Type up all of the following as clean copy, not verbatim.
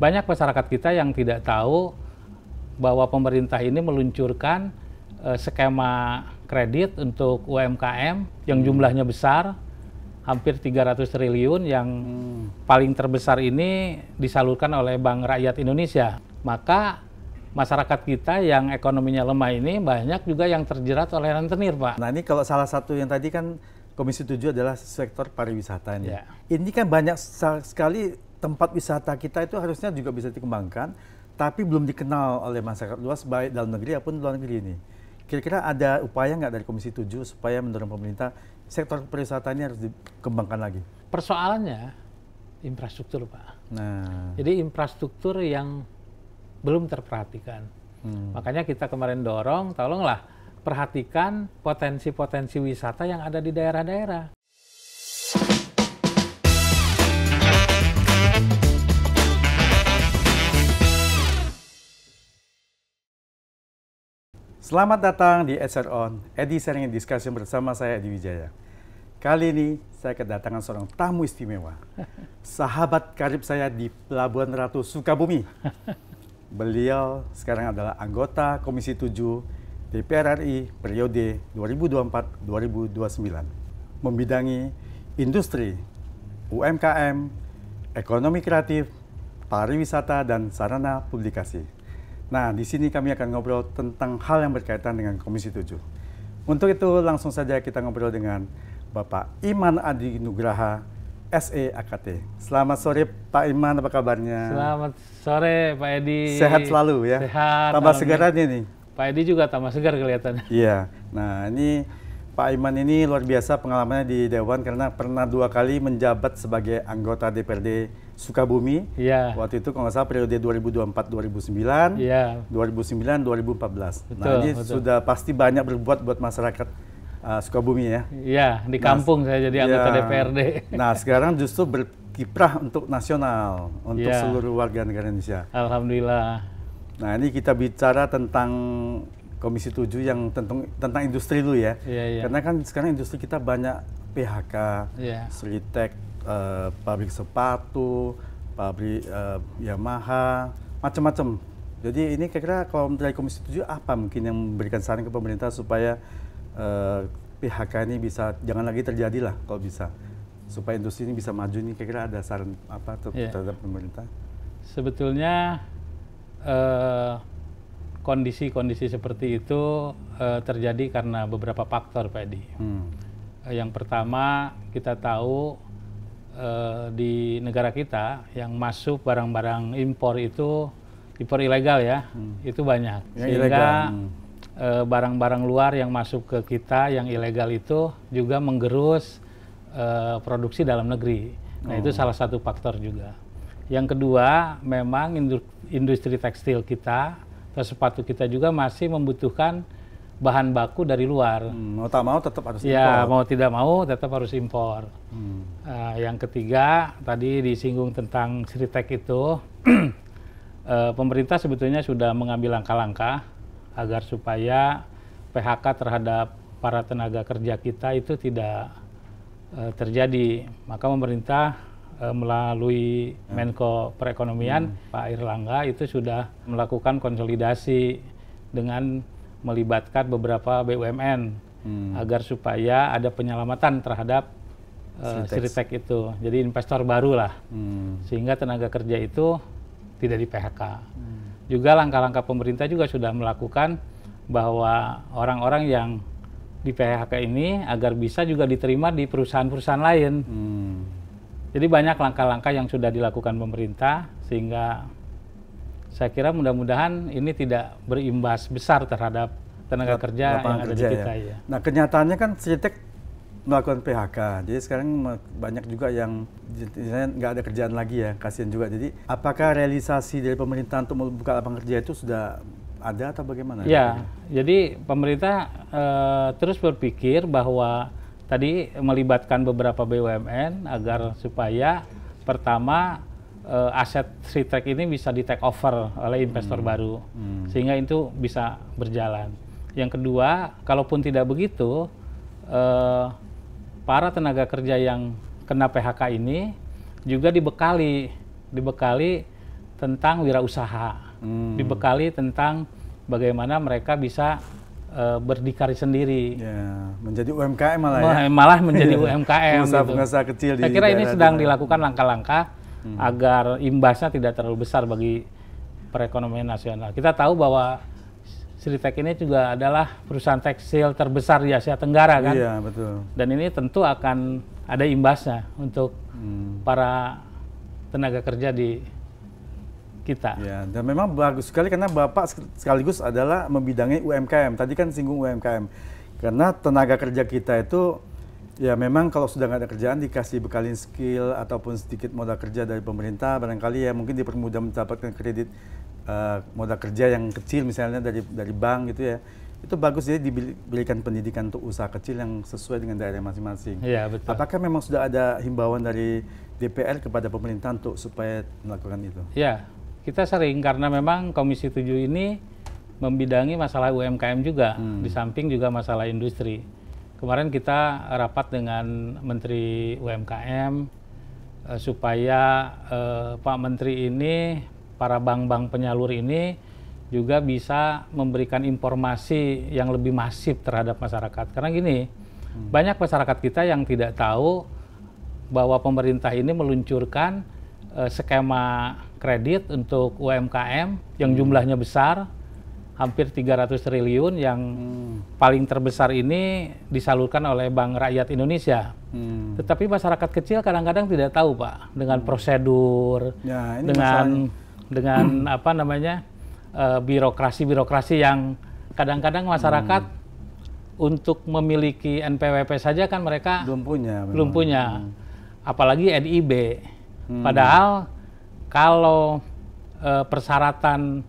Banyak masyarakat kita yang tidak tahu bahwa pemerintah ini meluncurkan skema kredit untuk UMKM yang jumlahnya besar, hampir 300 triliun yang paling terbesar ini disalurkan oleh Bank Rakyat Indonesia. Maka masyarakat kita yang ekonominya lemah ini banyak juga yang terjerat oleh rentenir, Pak. Nah, ini kalau salah satu yang tadi kan Komisi 7 adalah sektor pariwisata ini. Ya. Ini kan banyak sekali tempat wisata kita itu harusnya juga bisa dikembangkan, tapi belum dikenal oleh masyarakat luas baik dalam negeri maupun luar negeri ini. Kira-kira ada upaya nggak dari Komisi 7 supaya mendorong pemerintah sektor pariwisata ini harus dikembangkan lagi? Persoalannya infrastruktur, Pak. Nah, Jadi infrastruktur yang belum terperhatikan. Makanya kita kemarin dorong, tolonglah perhatikan potensi-potensi wisata yang ada di daerah-daerah. selamat datang di SR On, Edi Sharing Discussion bersama saya Edi Wijaya. Kali ini saya kedatangan seorang tamu istimewa, sahabat karib saya di Pelabuhan Ratu Sukabumi. Beliau sekarang adalah anggota Komisi 7 DPR RI periode 2024-2029, membidangi industri, UMKM, ekonomi kreatif, pariwisata, dan sarana publikasi. Nah, di sini kami akan ngobrol tentang hal yang berkaitan dengan Komisi 7. Untuk itu langsung saja kita ngobrol dengan Bapak Iman Adi Nugraha, SE AKT. Selamat sore Pak Iman, apa kabarnya? Selamat sore Pak Edi. Sehat selalu ya? Sehat. Tambah segar aja nih. Pak Edi juga tambah segar kelihatannya. Iya, nah ini Pak Iman ini luar biasa pengalamannya di Dewan karena pernah 2 kali menjabat sebagai anggota DPRD Sukabumi. Iya. Waktu itu kalau nggak salah periode 2024-2009, Iya. 2009-2014. Betul, Nah ini betul. sudah pasti banyak berbuat buat masyarakat Sukabumi ya. Iya, di kampung saya jadi anggota Iya. DPRD. Nah sekarang justru berkiprah untuk nasional, untuk Iya. seluruh warga negara Indonesia. Alhamdulillah. Nah ini kita bicara tentang Komisi 7 yang tentang industri dulu ya. Iya, iya. Karena kan sekarang industri kita banyak PHK, Iya. Sritek, pabrik sepatu, pabrik Yamaha, macam-macam. Jadi ini kira-kira kalau dari Komisi 7 apa mungkin yang memberikan saran ke pemerintah supaya PHK ini bisa jangan lagi terjadi lah kalau bisa. Supaya industri ini bisa maju, ini kira-kira ada saran apa terhadap pemerintah? Sebetulnya kondisi-kondisi seperti itu terjadi karena beberapa faktor, Pak Edi. Yang pertama, kita tahu di negara kita yang masuk barang-barang impor itu impor ilegal ya, itu banyak. Yang Sehingga ilegal. barang-barang luar yang masuk ke kita yang ilegal itu juga menggerus produksi dalam negeri. Nah, itu salah satu faktor juga. Yang kedua, memang industri tekstil kita atau sepatu kita juga masih membutuhkan bahan baku dari luar. Mau tak mau tetap harus Ya, impor. mau tidak mau tetap harus impor. Yang ketiga, tadi disinggung tentang Sritek itu, pemerintah sebetulnya sudah mengambil langkah-langkah agar supaya PHK terhadap para tenaga kerja kita itu tidak terjadi. Maka pemerintah melalui Menko Perekonomian Pak Airlangga itu sudah melakukan konsolidasi dengan melibatkan beberapa BUMN agar supaya ada penyelamatan terhadap Sritek itu. Jadi investor baru lah, sehingga tenaga kerja itu tidak di PHK. Juga langkah-langkah pemerintah juga sudah melakukan bahwa orang-orang yang di PHK ini agar bisa juga diterima di perusahaan-perusahaan lain. Jadi banyak langkah-langkah yang sudah dilakukan pemerintah, sehingga saya kira mudah-mudahan ini tidak berimbas besar terhadap tenaga kerja yang ada di kita. Ya. Nah kenyataannya kan Sritek melakukan PHK, jadi sekarang banyak juga yang nggak ada kerjaan lagi ya, kasihan juga. Jadi apakah realisasi dari pemerintah untuk membuka lapangan kerja itu sudah ada atau bagaimana? Ya, jadi pemerintah terus berpikir bahwa tadi melibatkan beberapa BUMN agar supaya pertama aset Sritek ini bisa di take over oleh investor baru, sehingga itu bisa berjalan. Yang kedua, kalaupun tidak begitu, para tenaga kerja yang kena PHK ini juga dibekali tentang wirausaha, dibekali tentang bagaimana mereka bisa berdikari sendiri. Ya, menjadi UMKM malah ya. Malah menjadi UMKM. Pengusaha kecil. Saya kira ini sedang dilakukan langkah-langkah agar imbasnya tidak terlalu besar bagi perekonomian nasional. Kita tahu bahwa Sritek ini juga adalah perusahaan tekstil terbesar di Asia Tenggara kan. Iya, betul. Dan ini tentu akan ada imbasnya untuk para tenaga kerja di kita. Ya, dan memang bagus sekali karena Bapak sekaligus adalah membidangi UMKM. Tadi kan singgung UMKM. Karena tenaga kerja kita itu ya memang kalau sudah nggak ada kerjaan dikasih bekalin skill ataupun sedikit modal kerja dari pemerintah, barangkali ya mungkin dipermudah mendapatkan kredit modal kerja yang kecil misalnya dari bank gitu ya. Itu bagus, jadi diberikan pendidikan untuk usaha kecil yang sesuai dengan daerah masing-masing. Iya, betul. Apakah memang sudah ada himbauan dari DPR kepada pemerintah untuk supaya melakukan itu? Ya, kita sering karena memang Komisi 7 ini membidangi masalah UMKM juga, di samping juga masalah industri. Kemarin kita rapat dengan Menteri UMKM supaya Pak Menteri ini, para bank-bank penyalur ini juga bisa memberikan informasi yang lebih masif terhadap masyarakat. Karena gini, banyak masyarakat kita yang tidak tahu bahwa pemerintah ini meluncurkan skema kredit untuk UMKM yang jumlahnya besar, hampir 300 triliun yang paling terbesar ini disalurkan oleh Bank Rakyat Indonesia. Tetapi masyarakat kecil kadang-kadang tidak tahu, Pak, dengan prosedur, Ya, ini dengan apa namanya birokrasi yang kadang-kadang masyarakat untuk memiliki NPWP saja kan mereka belum punya. Apalagi NIB. Padahal kalau persyaratan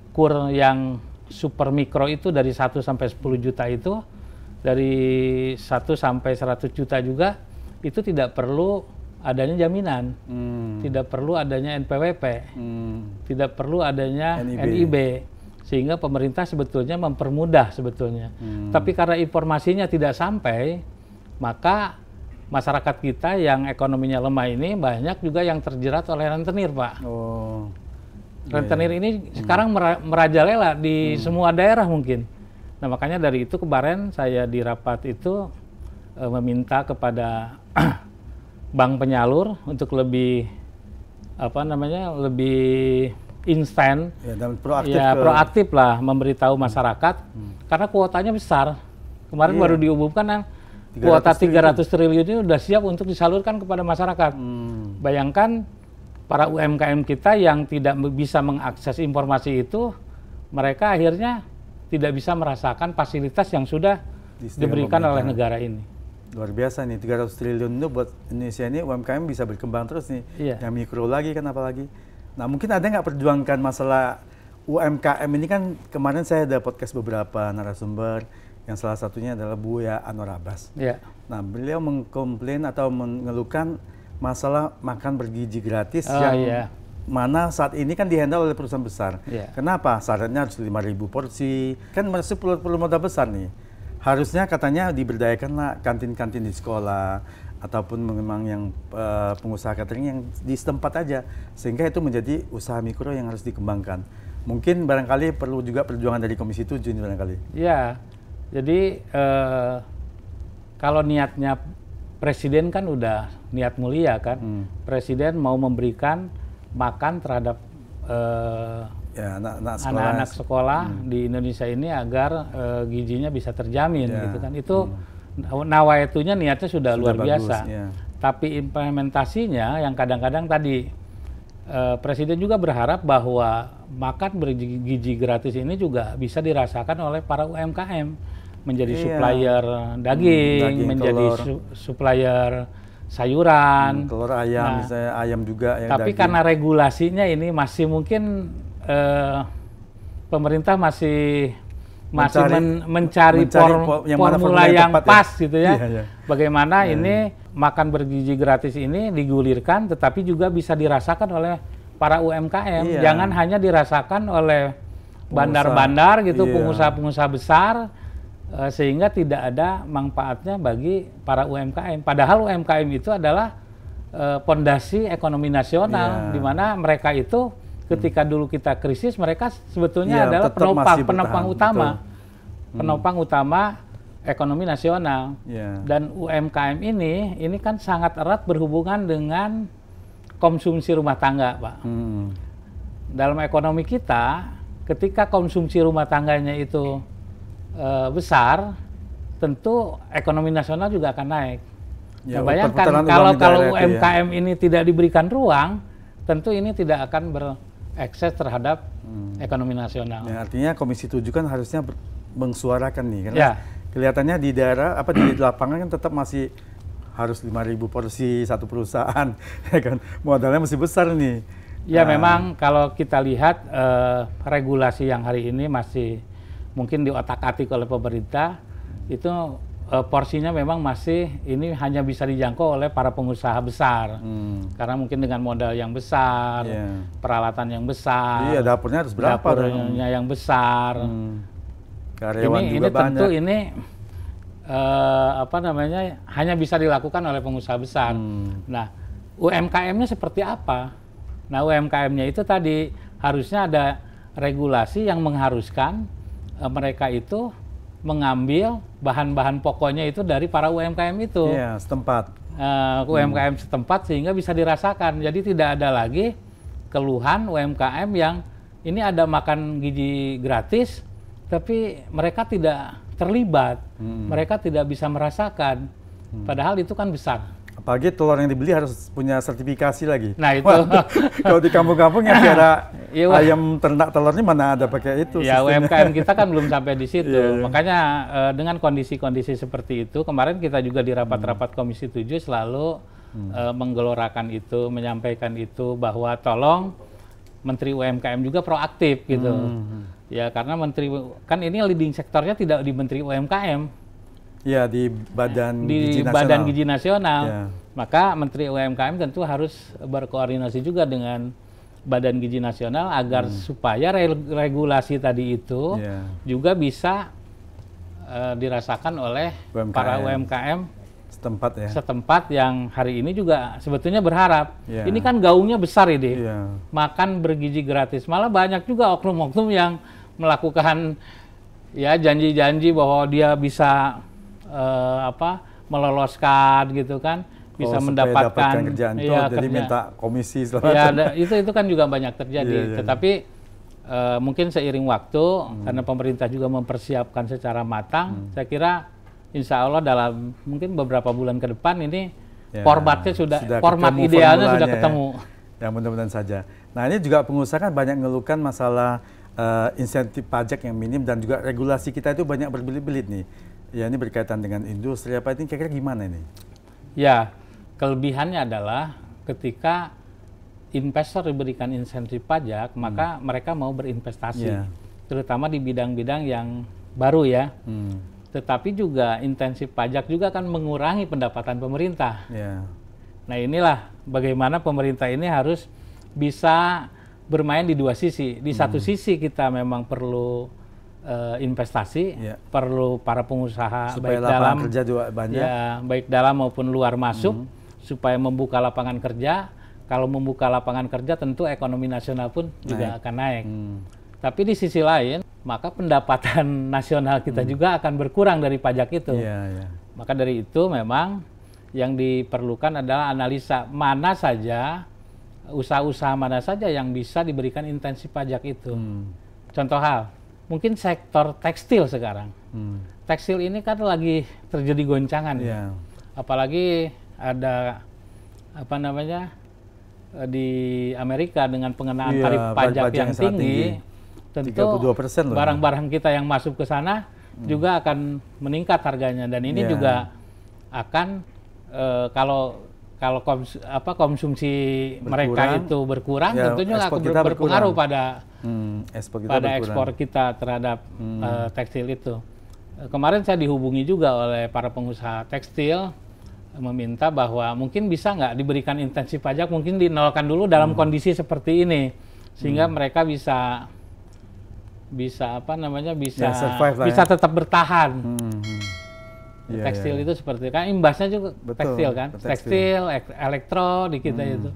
kur yang super mikro itu dari 1 sampai 10 juta itu, dari 1 sampai 100 juta juga, itu tidak perlu adanya jaminan, tidak perlu adanya NPWP, tidak perlu adanya NIB. Sehingga pemerintah sebetulnya mempermudah sebetulnya. Tapi karena informasinya tidak sampai, maka masyarakat kita yang ekonominya lemah ini banyak juga yang terjerat oleh rentenir, Pak. Rentenir ini sekarang merajalela di semua daerah mungkin. Nah, makanya dari itu kemarin saya di rapat itu meminta kepada bank penyalur untuk lebih lebih instan, dan proaktif, proaktif lah memberitahu masyarakat karena kuotanya besar. Kemarin baru diumumkan kan kuota 300 triliun ini sudah siap untuk disalurkan kepada masyarakat. Bayangkan para UMKM kita yang tidak bisa mengakses informasi itu, mereka akhirnya tidak bisa merasakan fasilitas yang sudah diberikan oleh negara ini. Luar biasa nih, 300 triliun itu buat Indonesia ini UMKM bisa berkembang terus nih. Yang mikro lagi kan apalagi. Nah, mungkin ada nggak perjuangkan masalah UMKM ini kan kemarin saya ada podcast beberapa narasumber yang salah satunya adalah Buya Anwar Abbas. Nah, beliau mengkomplain atau mengeluhkan masalah makan bergizi gratis yang mana saat ini kan dihandle oleh perusahaan besar. Kenapa? Syaratnya harus 5.000 porsi. Kan masih perlu modal besar nih. Harusnya katanya diberdayakanlah kantin-kantin di sekolah ataupun memang yang pengusaha catering yang di setempat aja, sehingga itu menjadi usaha mikro yang harus dikembangkan. Mungkin barangkali perlu juga perjuangan dari Komisi 7 ini barangkali. Ya, jadi kalau niatnya Presiden kan udah niat mulia kan. Presiden mau memberikan makan terhadap anak-anak sekolah di Indonesia ini agar gizinya bisa terjamin gitu kan. Itu nawaitunya niatnya sudah luar biasa. Tapi implementasinya yang kadang-kadang tadi Presiden juga berharap bahwa makan bergizi gratis ini juga bisa dirasakan oleh para UMKM, menjadi supplier daging, menjadi supplier sayuran, telur ayam, misalnya ayam juga. Tapi daging. Karena regulasinya ini masih mungkin pemerintah masih mencari formula yang pas gitu ya. Bagaimana ini makan bergizi gratis ini digulirkan, tetapi juga bisa dirasakan oleh para UMKM. Jangan hanya dirasakan oleh bandar-bandar gitu, pengusaha-pengusaha besar, sehingga tidak ada manfaatnya bagi para UMKM. Padahal UMKM itu adalah pondasi ekonomi nasional, di mana mereka itu ketika dulu kita krisis, mereka sebetulnya Iya, adalah tetap masih penopang bertahan, utama, betul. penopang utama ekonomi nasional. Iya. Dan UMKM ini kan sangat erat berhubungan dengan konsumsi rumah tangga, Pak. Dalam ekonomi kita, ketika konsumsi rumah tangganya itu besar, tentu ekonomi nasional juga akan naik. Ya, Nah, bayangkan perputaran kalau uang di daerah itu ya. UMKM ini tidak diberikan ruang, tentu ini tidak akan berekses terhadap ekonomi nasional. Ya, artinya Komisi 7 kan harusnya mengsuarakan nih, karena Ya. kelihatannya di daerah di lapangan kan tetap masih harus 5.000 porsi satu perusahaan, ya kan? Modalnya masih besar nih. Ya, memang kalau kita lihat regulasi yang hari ini masih mungkin diotak-atik oleh pemerintah, itu porsinya memang masih ini hanya bisa dijangkau oleh para pengusaha besar. Karena mungkin dengan modal yang besar, peralatan yang besar, iya, dapurnya harus berapa? Dapurnya yang besar. Karyawan ini juga banyak. tentu ini hanya bisa dilakukan oleh pengusaha besar. Nah, UMKM-nya seperti apa? Nah, UMKM-nya itu tadi harusnya ada regulasi yang mengharuskan mereka itu mengambil bahan-bahan pokoknya itu dari para UMKM itu. Iya, setempat. UMKM setempat sehingga bisa dirasakan. Jadi tidak ada lagi keluhan UMKM yang ini ada makan gizi gratis, tapi mereka tidak terlibat. Mereka tidak bisa merasakan. Padahal itu kan besar. Apalagi telur yang dibeli harus punya sertifikasi lagi. Nah, itu. Kalau di kampung-kampung yang tiada ayam ternak telurnya mana ada pakai itu. Ya, sistemnya. UMKM kita kan belum sampai di situ. Iya. Makanya dengan kondisi-kondisi seperti itu, kemarin kita juga di rapat-rapat Komisi 7 selalu menggelorakan itu, menyampaikan itu bahwa tolong Menteri UMKM juga proaktif gitu. Ya, karena Menteri kan ini leading sektornya tidak di Menteri UMKM. Ya, di Badan Gizi Nasional. Badan Gizi Nasional. Ya. Maka Menteri UMKM tentu harus berkoordinasi juga dengan Badan Gizi Nasional agar supaya regulasi tadi itu juga bisa dirasakan oleh para UMKM setempat yang hari ini juga sebetulnya berharap. Ini kan gaungnya besar ini, makan bergizi gratis. Malah banyak juga oknum-oknum yang melakukan ya janji-janji bahwa dia bisa meloloskan gitu kan, bisa mendapatkan kerjaan itu, ya, jadi minta komisi ya, itu kan juga banyak terjadi. Tetapi mungkin seiring waktu karena pemerintah juga mempersiapkan secara matang, saya kira insya Allah dalam mungkin beberapa bulan ke depan ini formatnya sudah format idealnya sudah ketemu. Ya, mudah-mudahan saja. Nah, ini juga pengusaha kan banyak ngeluhkan masalah insentif pajak yang minim dan juga regulasi kita itu banyak berbelit-belit nih. Ya, ini berkaitan dengan industri apa ini kira-kira gimana ini? Ya, kelebihannya adalah ketika investor diberikan insentif pajak, maka mereka mau berinvestasi, terutama di bidang-bidang yang baru ya. Tetapi juga intensif pajak juga akan mengurangi pendapatan pemerintah. Nah, inilah bagaimana pemerintah ini harus bisa bermain di dua sisi. Di satu sisi kita memang perlu investasi, perlu para pengusaha supaya baik lapangan dalam kerja juga banyak. Ya, baik dalam maupun luar masuk supaya membuka lapangan kerja. Kalau membuka lapangan kerja tentu ekonomi nasional pun juga akan naik. Tapi di sisi lain, maka pendapatan nasional kita juga akan berkurang dari pajak itu. Maka dari itu memang yang diperlukan adalah analisa mana saja, usaha-usaha mana saja yang bisa diberikan intensif pajak itu. Contoh hal, mungkin sektor tekstil sekarang. Tekstil ini kan lagi terjadi goncangan. Apalagi ada di Amerika dengan pengenaan tarif pajak yang tinggi. Tentu barang-barang kita yang masuk ke sana juga akan meningkat harganya, dan ini juga akan kalau konsumsi mereka itu berkurang, tentunya akan berpengaruh pada ekspor kita terhadap tekstil itu. Kemarin saya dihubungi juga oleh para pengusaha tekstil meminta bahwa mungkin bisa nggak diberikan intensif pajak, mungkin dinolkan dulu dalam kondisi seperti ini sehingga mereka bisa tetap bertahan. Tekstil itu seperti kan imbasnya juga tekstil kan, tekstil, elektro di kita itu.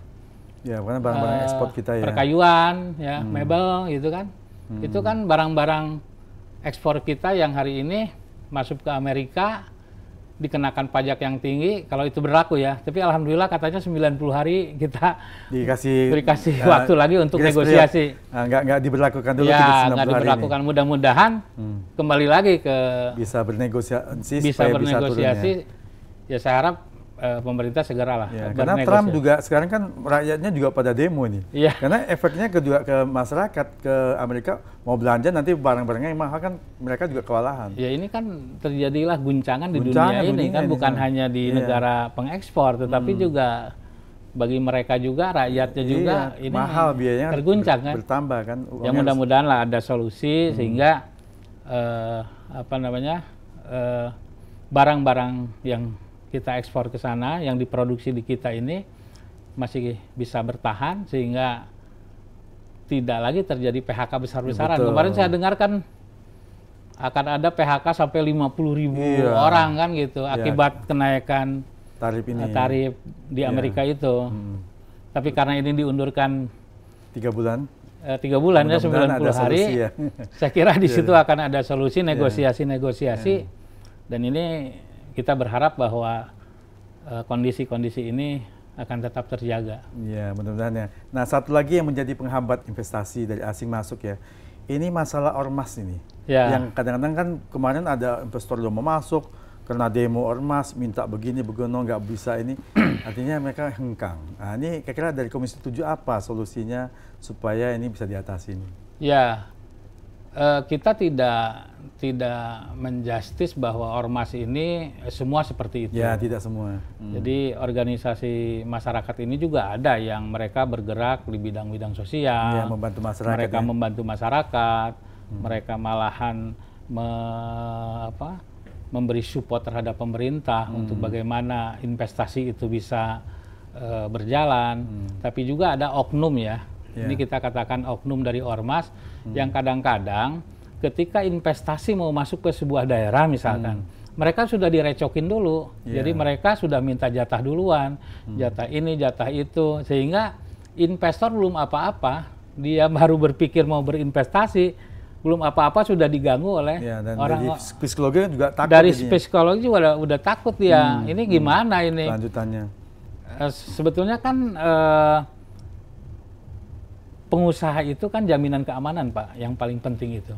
Ya, karena barang-barang ekspor kita ya. Perkayuan, ya, mebel gitu kan. Itu kan barang-barang ekspor kita yang hari ini masuk ke Amerika dikenakan pajak yang tinggi kalau itu berlaku ya. Tapi alhamdulillah katanya 90 hari kita dikasih waktu lagi untuk negosiasi. Nggak diberlakukan dulu ya, nggak diberlakukan. Mudah-mudahan kembali lagi ke bisa bernegosiasi. Ya saya harap pemerintah segeralah ya, karena Trump juga sekarang kan rakyatnya juga pada demo nih. Ya. Karena efeknya ke masyarakat, ke Amerika mau belanja nanti barang-barangnya yang mahal kan mereka juga kewalahan. Ya ini kan terjadilah guncangan di dunia ini kan bukan hanya di negara pengekspor tetapi juga bagi mereka juga rakyatnya juga ini mahal biayanya terguncang kan. Bertambah kan. Ya mudah-mudahan lah ada solusi sehingga barang-barang yang kita ekspor ke sana yang diproduksi di kita ini masih bisa bertahan sehingga tidak lagi terjadi PHK besar-besaran. Ya, kemarin saya dengarkan akan ada PHK sampai 50.000 orang kan gitu akibat kenaikan tarif di Amerika itu. Tapi karena ini diundurkan 3 bulan. 3 bulan ya 90 hari. Ya. Saya kira di situ akan ada solusi negosiasi-negosiasi dan ini kita berharap bahwa kondisi-kondisi ini akan tetap terjaga. Ya, mudah-mudahan ya. Nah, satu lagi yang menjadi penghambat investasi dari asing masuk ya, ini masalah ormas ini. Ya. Yang kadang-kadang kan kemarin ada investor yang mau masuk, karena demo ormas, minta begini, begono, nggak bisa ini. Artinya mereka hengkang. Nah, ini kira-kira dari Komisi 7 apa solusinya supaya ini bisa diatasi ini? Ya, kita tidak menjustis bahwa ormas ini semua seperti itu. Ya, tidak semua. Jadi organisasi masyarakat ini juga ada yang mereka bergerak di bidang-bidang sosial. Ya, membantu masyarakat. Mereka membantu masyarakat. Mereka malahan memberi support terhadap pemerintah untuk bagaimana investasi itu bisa berjalan. Tapi juga ada oknum ya. Ini kita katakan oknum dari ormas yang kadang-kadang ketika investasi mau masuk ke sebuah daerah misalkan, mereka sudah direcokin dulu. Jadi mereka sudah minta jatah duluan, jatah ini, jatah itu. Sehingga investor belum apa-apa, dia baru berpikir mau berinvestasi, belum apa-apa sudah diganggu oleh orang. Dari psikologi juga takut. Dari psikologi juga udah takut dia. Ini gimana ini? Lanjutannya. Sebetulnya kan pengusaha itu kan jaminan keamanan, Pak, yang paling penting itu.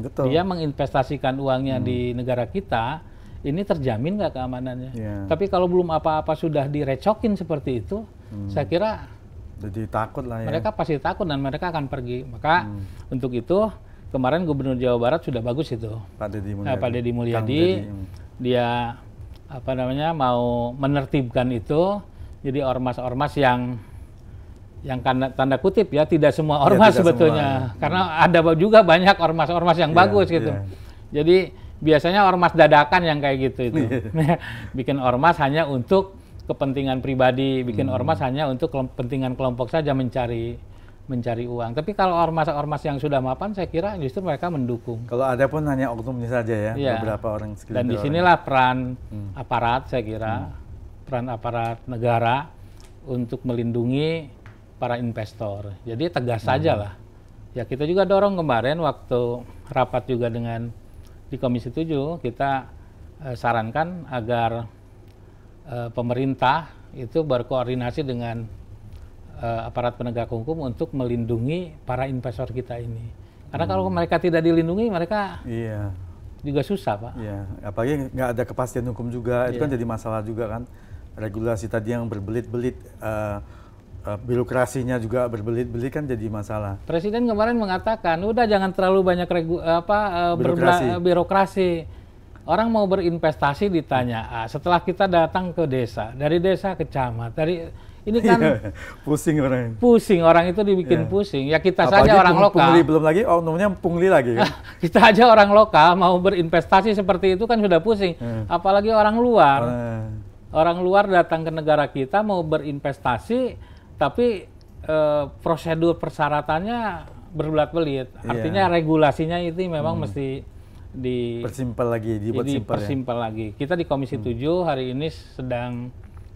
Betul. Dia menginvestasikan uangnya di negara kita, ini terjamin nggak keamanannya? Tapi kalau belum apa-apa sudah direcokin seperti itu, saya kira jadi takut lah ya. Mereka pasti takut dan mereka akan pergi. Maka untuk itu kemarin Gubernur Jawa Barat sudah bagus itu, Pak Deddy Mulyadi, dia mau menertibkan itu, jadi ormas-ormas yang tanda kutip ya, tidak semua ormas sebetulnya. Semua. Karena ada juga banyak ormas-ormas yang bagus gitu. Jadi biasanya ormas dadakan yang kayak gitu itu. Bikin ormas hanya untuk kepentingan pribadi, bikin ormas hanya untuk kepentingan kelompok saja mencari uang. Tapi kalau ormas-ormas yang sudah mapan, saya kira justru mereka mendukung. Kalau ada pun hanya oknumnya saja ya, beberapa orang sekitar. Dan di sinilah peran aparat, saya kira, peran aparat negara untuk melindungi para investor. Jadi tegas saja lah. Ya kita juga dorong kemarin waktu rapat juga dengan di Komisi 7, kita sarankan agar pemerintah itu berkoordinasi dengan aparat penegak hukum untuk melindungi para investor kita ini. Karena kalau mereka tidak dilindungi, mereka juga susah, Pak. Iya, apalagi nggak ada kepastian hukum juga, itu kan jadi masalah juga kan. Regulasi tadi yang berbelit-belit, birokrasinya juga berbelit-belit kan jadi masalah. Presiden kemarin mengatakan, udah jangan terlalu banyak birokrasi. Orang mau berinvestasi ditanya, setelah kita datang ke desa, dari desa ke camat, ini kan pusing orang. Pusing orang itu dibikin pusing. Ya kita apalagi saja orang lokal. Pungli belum lagi, oknumnya pungli lagi kan. Kita aja orang lokal mau berinvestasi seperti itu kan sudah pusing. Apalagi orang luar. Orang luar datang ke negara kita mau berinvestasi, tapi prosedur persyaratannya berbelit-belit. Artinya regulasinya itu memang mesti dipersimpel lagi, dibuat simpel lagi. Kita di Komisi 7 hari ini sedang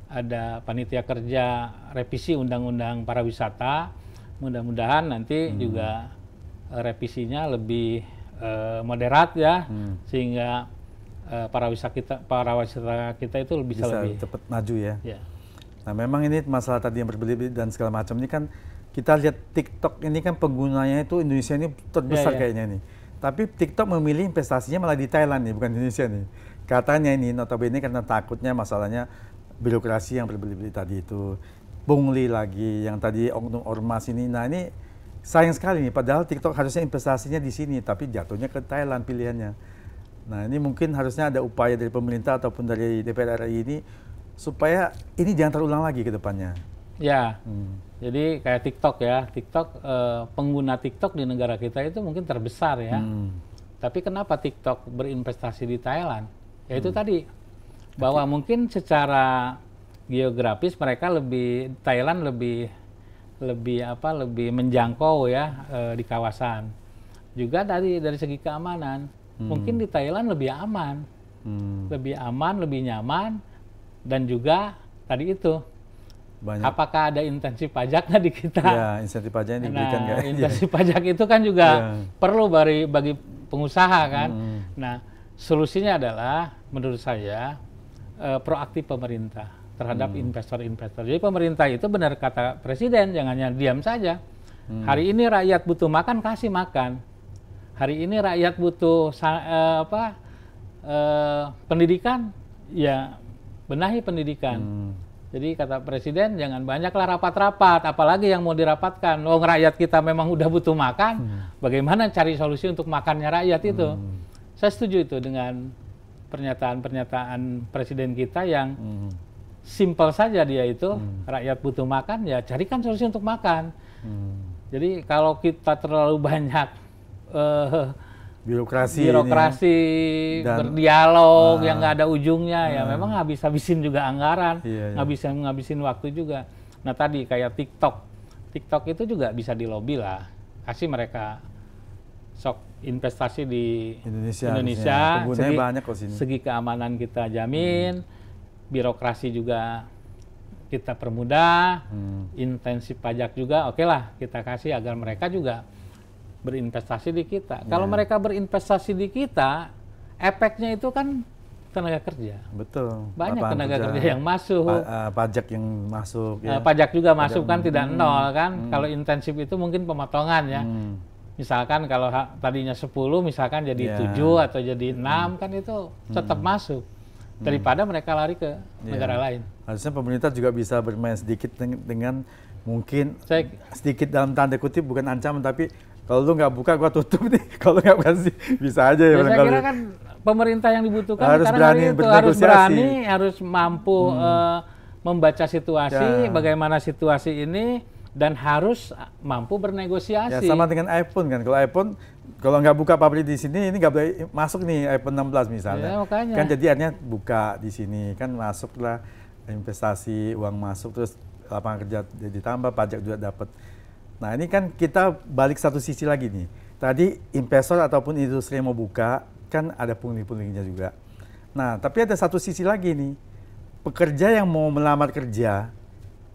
ada panitia kerja revisi undang-undang pariwisata. Mudah-mudahan nanti juga revisinya lebih moderat ya, sehingga pariwisata kita itu bisa lebih cepat maju ya. Ya. Nah memang ini masalah tadi yang berbelit-belit dan segala macam ini kan kita lihat TikTok ini kan penggunanya itu Indonesia ini terbesar kayaknya nih. Tapi TikTok memilih investasinya malah di Thailand nih, bukan Indonesia nih. Katanya ini notabene karena takutnya masalahnya birokrasi yang berbelit-belit tadi itu. Pungli lagi yang tadi oknum ormas ini. Nah ini sayang sekali nih, padahal TikTok harusnya investasinya di sini, tapi jatuhnya ke Thailand pilihannya. Nah ini mungkin harusnya ada upaya dari pemerintah ataupun dari DPR RI ini supaya ini jangan terulang lagi ke depannya. Ya, jadi kayak TikTok ya, pengguna TikTok di negara kita itu mungkin terbesar ya. Tapi kenapa TikTok berinvestasi di Thailand? Ya itu tadi, bahwa mungkin secara geografis mereka Thailand lebih menjangkau ya di kawasan. Juga dari segi keamanan. Mungkin di Thailand lebih aman, lebih nyaman, dan juga tadi itu, apakah ada insentif pajaknya di kita? Ya, insentif pajak yang diberikan. Nah, insentif pajak itu kan juga perlu bagi pengusaha kan. Nah, solusinya adalah menurut saya proaktif pemerintah terhadap investor-investor. Jadi pemerintah itu benar kata Presiden, jangan hanya diam saja. Hari ini rakyat butuh makan, kasih makan. Hari ini rakyat butuh pendidikan, ya benahi pendidikan. Jadi kata Presiden, jangan banyaklah rapat-rapat, apalagi yang mau dirapatkan. Oh, rakyat kita memang udah butuh makan, bagaimana cari solusi untuk makannya rakyat itu. Saya setuju itu dengan pernyataan Presiden kita yang simpel saja dia itu, rakyat butuh makan, ya carikan solusi untuk makan. Jadi kalau kita terlalu banyak birokrasi berdialog yang nggak ada ujungnya, ya memang habis-habisin juga anggaran, ngabisin waktu juga. Nah tadi kayak TikTok itu juga bisa dilobi lah, kasih mereka sok investasi di Indonesia banyak kok sini. Segi keamanan kita jamin, birokrasi juga kita permudah, intensif pajak juga oke lah kita kasih agar mereka juga berinvestasi di kita. Kalau mereka berinvestasi di kita, efeknya itu kan tenaga kerja. Betul. Banyak tenaga kerja yang masuk. Pajak yang masuk. Ya. Pajak juga masuk kan, tidak nol kan. Kalau intensif itu mungkin pemotongan ya. Misalkan kalau tadinya 10, misalkan jadi 7 atau jadi 6 kan itu tetap masuk. Daripada mereka lari ke negara lain. Harusnya pemerintah juga bisa bermain sedikit dengan mungkin sedikit dalam tanda kutip, bukan ancaman, tapi kalau lu nggak buka, gua tutup nih. Kalau nggak kasih, bisa aja ya. Saya kira kan pemerintah yang dibutuhkan harus berani, harus mampu membaca situasi, bagaimana situasi ini, dan harus mampu bernegosiasi. Ya sama dengan iPhone kan. Kalau iPhone, kalau nggak buka pabrik di sini, ini nggak boleh masuk nih iPhone 16 misalnya. Ya, makanya. Kan jadi akhirnya buka di sini, kan masuklah investasi, uang masuk, terus lapangan kerja ditambah, pajak juga dapat. Nah ini kan kita balik satu sisi lagi nih. Tadi investor ataupun industri yang mau buka, kan ada pungli-punglinya juga. Nah tapi ada satu sisi lagi nih. Pekerja yang mau melamar kerja,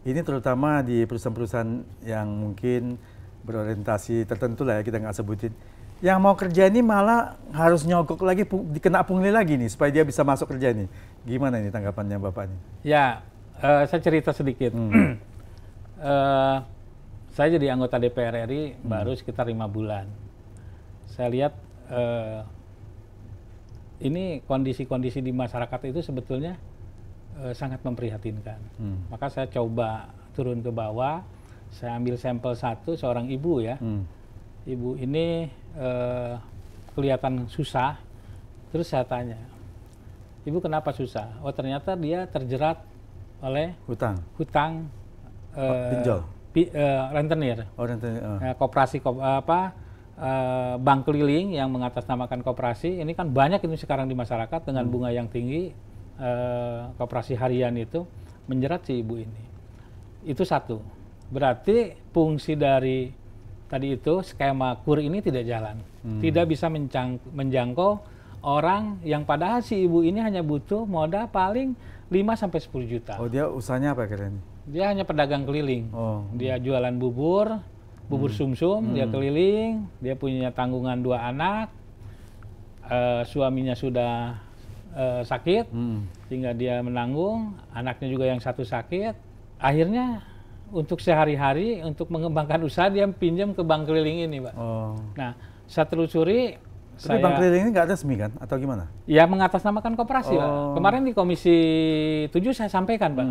ini terutama di perusahaan-perusahaan yang mungkin berorientasi tertentu lah ya, kita nggak sebutin. Yang mau kerja ini malah harus nyogok lagi, dikena pungli lagi nih, supaya dia bisa masuk kerja nih. Gimana ini tanggapannya Bapak nih? Ya, saya cerita sedikit. Saya jadi anggota DPR RI baru sekitar 5 bulan. Saya lihat ini kondisi-kondisi di masyarakat itu sebetulnya sangat memprihatinkan. Maka saya coba turun ke bawah, saya ambil sampel seorang ibu ya. Ibu ini kelihatan susah, terus saya tanya, ibu kenapa susah? Oh ternyata dia terjerat oleh hutang pinjol. Rentenir, koperasi bank keliling yang mengatasnamakan koperasi. Ini kan banyak ini sekarang di masyarakat dengan bunga yang tinggi. Koperasi harian itu menjerat si ibu ini. Itu satu. Berarti fungsi dari tadi itu skema KUR ini tidak jalan, tidak bisa menjangkau orang yang padahal si ibu ini hanya butuh modal paling 5-10 juta. Oh, dia usahanya apa kira ini? Dia hanya pedagang keliling. Oh. Dia jualan bubur sumsum, dia keliling, dia punya tanggungan 2 anak, suaminya sudah sakit, sehingga dia menanggung, anaknya juga yang satu sakit. Akhirnya untuk sehari-hari, untuk mengembangkan usaha, dia pinjam ke bank keliling ini, Pak. Oh. Nah, saya telusuri. Tapi bank keliling ini nggak resmi kan? Atau gimana? Ya, mengatasnamakan koperasi, Pak. Kemarin di Komisi 7 saya sampaikan, Pak.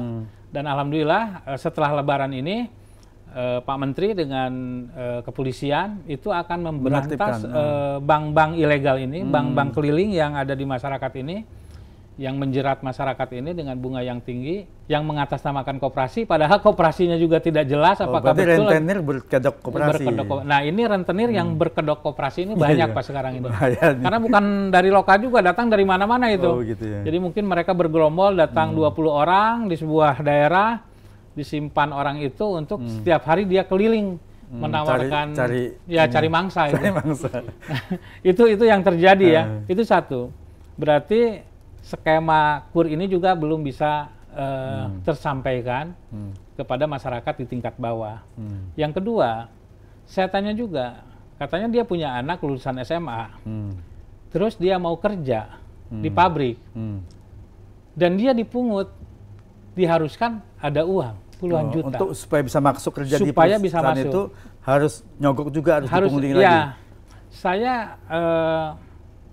Dan alhamdulillah setelah Lebaran ini, Pak Menteri dengan kepolisian itu akan memberantas bank-bank ilegal ini, bank-bank keliling yang ada di masyarakat ini, yang menjerat masyarakat ini dengan bunga yang tinggi, yang mengatasnamakan koperasi, padahal koperasinya juga tidak jelas apakah betul. Rentenir berkedok koperasi. Nah, ini rentenir yang berkedok koperasi ini banyak Pak sekarang ini. Karena bukan dari lokal juga, datang dari mana-mana itu. Oh, gitu ya. Jadi mungkin mereka bergerombol, datang 20 orang di sebuah daerah, disimpan orang itu untuk setiap hari dia keliling menawarkan cari mangsa itu. Cari mangsa. itu yang terjadi ya. Itu satu. Berarti skema KUR ini juga belum bisa tersampaikan kepada masyarakat di tingkat bawah. Yang kedua, saya tanya juga, katanya dia punya anak lulusan SMA, terus dia mau kerja di pabrik, dan dia dipungut, diharuskan ada uang puluhan juta. Untuk supaya bisa masuk kerja di perusahaan itu harus nyogok juga, harus dipungutin ya, lagi. Saya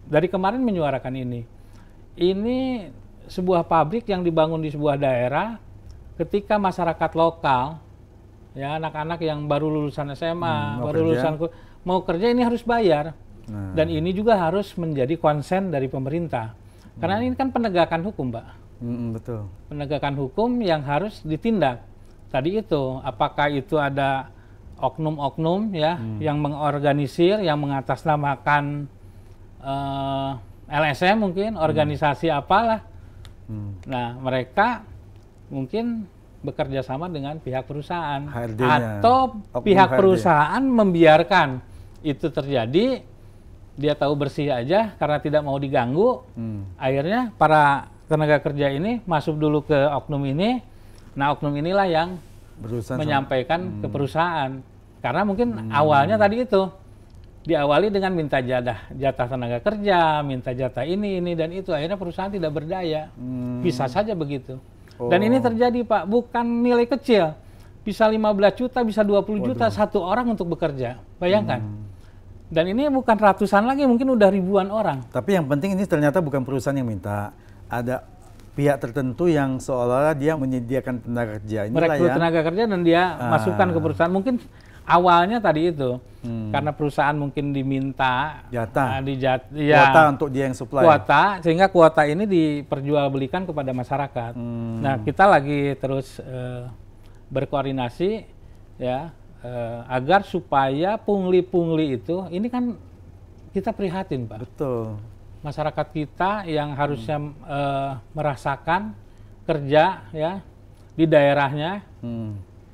dari kemarin menyuarakan ini. Ini sebuah pabrik yang dibangun di sebuah daerah, ketika masyarakat lokal, ya anak-anak yang baru lulusan SMA, mau kerja ini harus bayar. Dan ini juga harus menjadi konsen dari pemerintah. Karena ini kan penegakan hukum, Pak. Betul. Penegakan hukum yang harus ditindak. Tadi itu, apakah itu ada oknum-oknum ya yang mengorganisir, yang mengatasnamakan LSM mungkin, organisasi apalah. Nah, mereka mungkin bekerja sama dengan pihak perusahaan. Atau pihak perusahaan membiarkan itu terjadi, dia tahu bersih aja karena tidak mau diganggu. Akhirnya para tenaga kerja ini masuk dulu ke oknum ini. Nah, oknum inilah yang menyampaikan ke perusahaan. Karena mungkin awalnya tadi itu, diawali dengan minta jatah tenaga kerja, minta jatah ini dan itu. Akhirnya perusahaan tidak berdaya. Bisa saja begitu. Dan ini terjadi, Pak, bukan nilai kecil. Bisa 15 juta, bisa 20 juta satu orang untuk bekerja. Bayangkan. Dan ini bukan ratusan lagi, mungkin udah ribuan orang. Tapi yang penting ini ternyata bukan perusahaan yang minta. Ada pihak tertentu yang seolah-olah dia menyediakan tenaga kerja. Merekrut tenaga kerja dan dia masukkan ke perusahaan. Mungkin awalnya tadi itu, karena perusahaan mungkin diminta kuota untuk dia yang supply. Kuota, sehingga kuota ini diperjualbelikan kepada masyarakat. Nah, kita lagi terus berkoordinasi ya, agar supaya pungli-pungli itu, ini kan kita prihatin, Pak. Betul. Masyarakat kita yang harusnya merasakan kerja ya di daerahnya,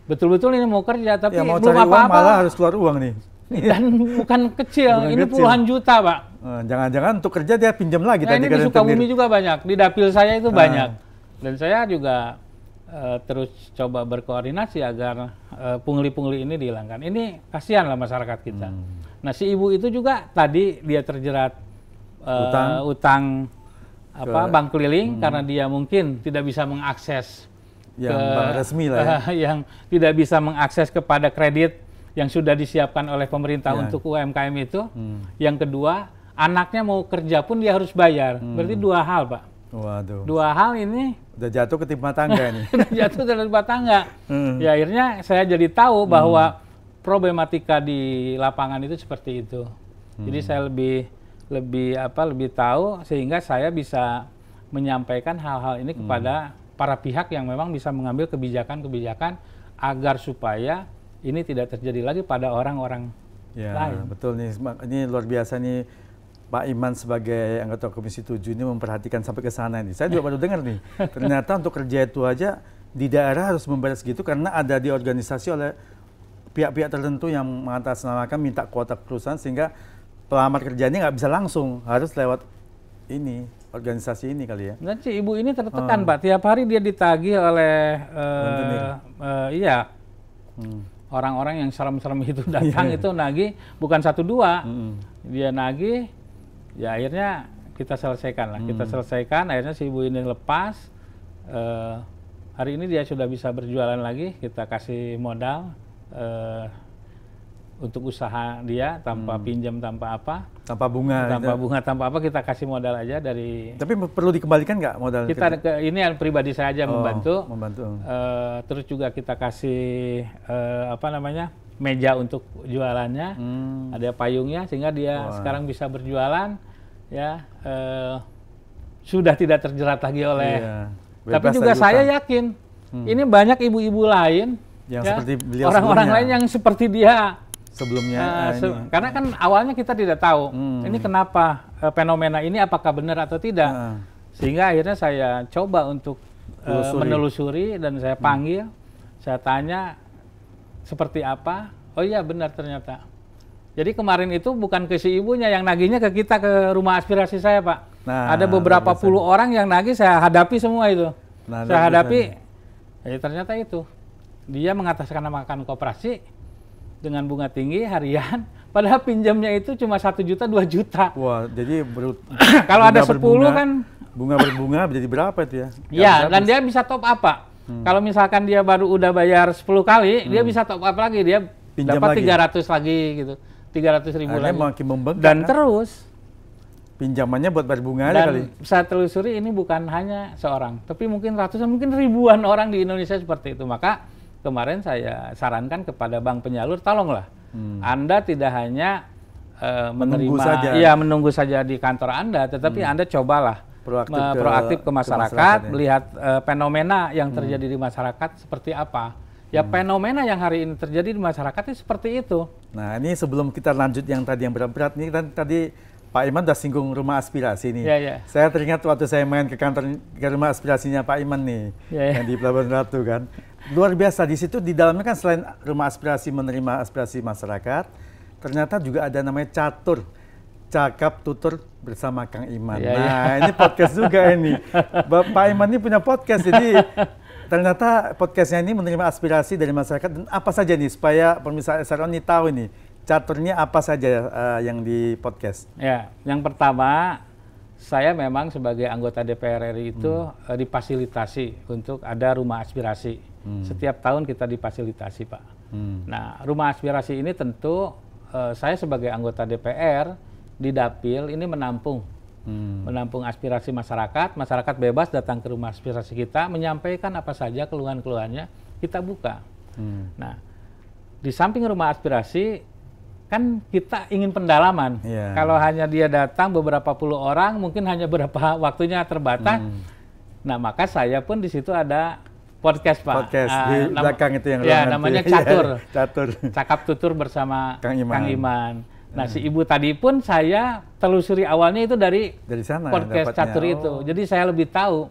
betul-betul ini mau kerja tapi ya, mau belum cari apa-apa, uang malah harus keluar uang nih. Dan bukan kecil, ini kecil. Puluhan juta, Pak. Jangan-jangan untuk kerja dia pinjam lagi. Nah, ini di Sukabumi juga banyak, di dapil saya itu banyak. Dan saya juga terus coba berkoordinasi agar pungli-pungli ini dihilangkan. Ini kasihanlah masyarakat kita. Nah, si ibu itu juga tadi dia terjerat utang bank keliling karena dia mungkin tidak bisa mengakses yang bank resmi lah ya. Yang tidak bisa mengakses kepada kredit yang sudah disiapkan oleh pemerintah untuk UMKM itu. Yang kedua, anaknya mau kerja pun dia harus bayar. Berarti dua hal, Pak. Waduh. Dua hal ini udah jatuh ke timah tangga ini. Udah jatuh ke timah tangga. Ya, akhirnya saya jadi tahu bahwa problematika di lapangan itu seperti itu. Jadi saya lebih tahu, sehingga saya bisa menyampaikan hal-hal ini kepada para pihak yang memang bisa mengambil kebijakan-kebijakan agar supaya ini tidak terjadi lagi pada orang-orang lain. Betul nih, ini luar biasa nih Pak Iman sebagai anggota Komisi 7 ini memperhatikan sampai ke sana nih. Saya juga baru dengar nih, ternyata untuk kerja itu aja di daerah harus membayar segitu karena ada diorganisasi oleh pihak-pihak tertentu yang mengatasnamakan minta kuota perusahaan, sehingga pelamar kerjanya nggak bisa langsung, harus lewat ini organisasi ini kali ya. Dan si ibu ini tertekan Pak, tiap hari dia ditagih oleh orang-orang yang serem-serem itu datang itu nagih, bukan 1 2, dia nagih, ya akhirnya kita selesaikan lah, kita selesaikan, akhirnya si ibu ini lepas, hari ini dia sudah bisa berjualan lagi, kita kasih modal untuk usaha dia tanpa pinjam, tanpa apa, tanpa bunga, tanpa apa, kita kasih modal aja dari. Tapi perlu dikembalikan nggak modal? Kita ini yang pribadi saya aja membantu. Terus juga kita kasih meja untuk jualannya, ada payungnya sehingga dia sekarang bisa berjualan, ya sudah tidak terjerat lagi oleh. Tapi juga saya yakin ini banyak ibu-ibu lain, yang ya, seperti beliau orang-orang lain yang seperti dia. Sebelumnya, karena kan awalnya kita tidak tahu ini kenapa fenomena ini apakah benar atau tidak, sehingga akhirnya saya coba untuk menelusuri dan saya panggil, saya tanya seperti apa, oh iya benar ternyata. Jadi kemarin itu bukan ke si ibunya yang nagihnya ke kita, ke rumah aspirasi saya Pak. Ada beberapa puluh orang yang nagih, saya hadapi semua itu, saya hadapi, ya ternyata itu dia mengatasnamakan koperasi dengan bunga tinggi harian, padahal pinjamnya itu cuma 1 juta 2 juta. Wah, jadi kalau ada 10 kan bunga berbunga jadi berapa itu ya? Iya, dan dia bisa top up Pak. Kalau misalkan dia baru udah bayar 10 kali, dia bisa top up lagi, dia pinjam dapat lagi. 300 lagi gitu, 300.000 lagi. Makin membengkak, dan kan? Terus pinjamannya buat berbunga dan kali. Saya telusuri ini bukan hanya seorang, tapi mungkin ratusan, mungkin ribuan orang di Indonesia seperti itu. Maka kemarin saya sarankan kepada bank penyalur, tolonglah Anda tidak hanya menunggu saja di kantor Anda, tetapi Anda cobalah proaktif ke masyarakat, melihat fenomena yang terjadi di masyarakat seperti apa. Ya fenomena yang hari ini terjadi di masyarakat itu seperti itu. Nah ini sebelum kita lanjut yang tadi yang berat-berat nih, kan tadi Pak Iman udah singgung rumah aspirasi nih. Saya teringat waktu saya main ke rumah aspirasinya Pak Iman nih, yang di Pelabuhan Ratu kan. Luar biasa, di situ di dalamnya kan selain rumah aspirasi menerima aspirasi masyarakat, ternyata juga ada namanya catur, cakap tutur bersama Kang Iman. Ini podcast juga ini. Pak Iman ini punya podcast, jadi ternyata podcastnya ini menerima aspirasi dari masyarakat. Dan apa saja nih supaya pemirsa SRO ini tahu nih caturnya apa saja yang di podcast? Ya, yang pertama, saya memang sebagai anggota DPR RI itu difasilitasi untuk ada rumah aspirasi. Setiap tahun kita difasilitasi Pak. Nah, rumah aspirasi ini tentu saya sebagai anggota DPR di Dapil ini menampung aspirasi masyarakat. Masyarakat bebas datang ke rumah aspirasi kita, menyampaikan apa saja keluhan-keluhannya, kita buka. Nah, di samping rumah aspirasi, kan kita ingin pendalaman. Kalau hanya dia datang beberapa puluh orang, mungkin hanya berapa waktunya terbatas. Nah, maka saya pun di situ ada podcast Pak. Podcast di belakang itu yang namanya Catur. Catur. Cakap tutur bersama Kang Iman. Nah, si ibu tadi pun saya telusuri awalnya itu dari sana podcast Catur itu. Jadi saya lebih tahu,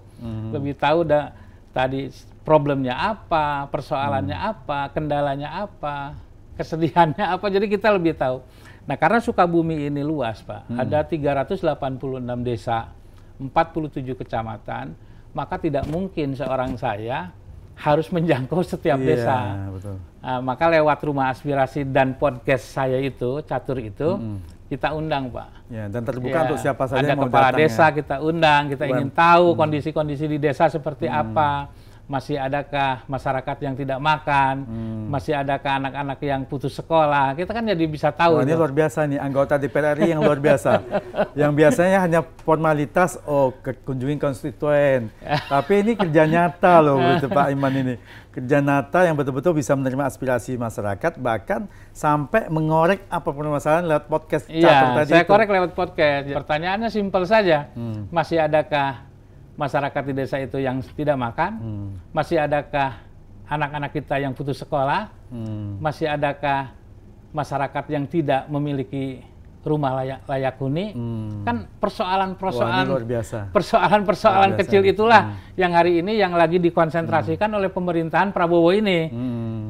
tadi problemnya apa, persoalannya apa, kendalanya apa, kesedihannya apa. Jadi kita lebih tahu. Nah, karena Sukabumi ini luas Pak, ada 386 desa, 47 kecamatan, maka tidak mungkin seorang saya harus menjangkau setiap desa. Betul. Nah, maka lewat rumah aspirasi dan podcast saya itu, Catur itu, kita undang Pak. Dan terbuka untuk siapa saja yang mau datang. Ada kepala desa ya. kita undang, kita ingin tahu kondisi-kondisi di desa seperti apa. Masih adakah masyarakat yang tidak makan, masih adakah anak-anak yang putus sekolah, kita kan jadi bisa tahu. Ini luar biasa nih, anggota DPR RI yang luar biasa. Yang biasanya hanya formalitas, kunjungi konstituen. Tapi ini kerja nyata loh, gitu, Pak Iman ini. Kerja nyata yang betul-betul bisa menerima aspirasi masyarakat, bahkan sampai mengorek apa permasalahan lewat podcast Catur tadi. Saya korek lewat podcast. Pertanyaannya simpel saja, masih adakah masyarakat di desa itu yang tidak makan, masih adakah anak-anak kita yang putus sekolah, masih adakah masyarakat yang tidak memiliki rumah layak huni, kan persoalan kecil itulah yang hari ini yang lagi dikonsentrasikan oleh pemerintahan Prabowo ini.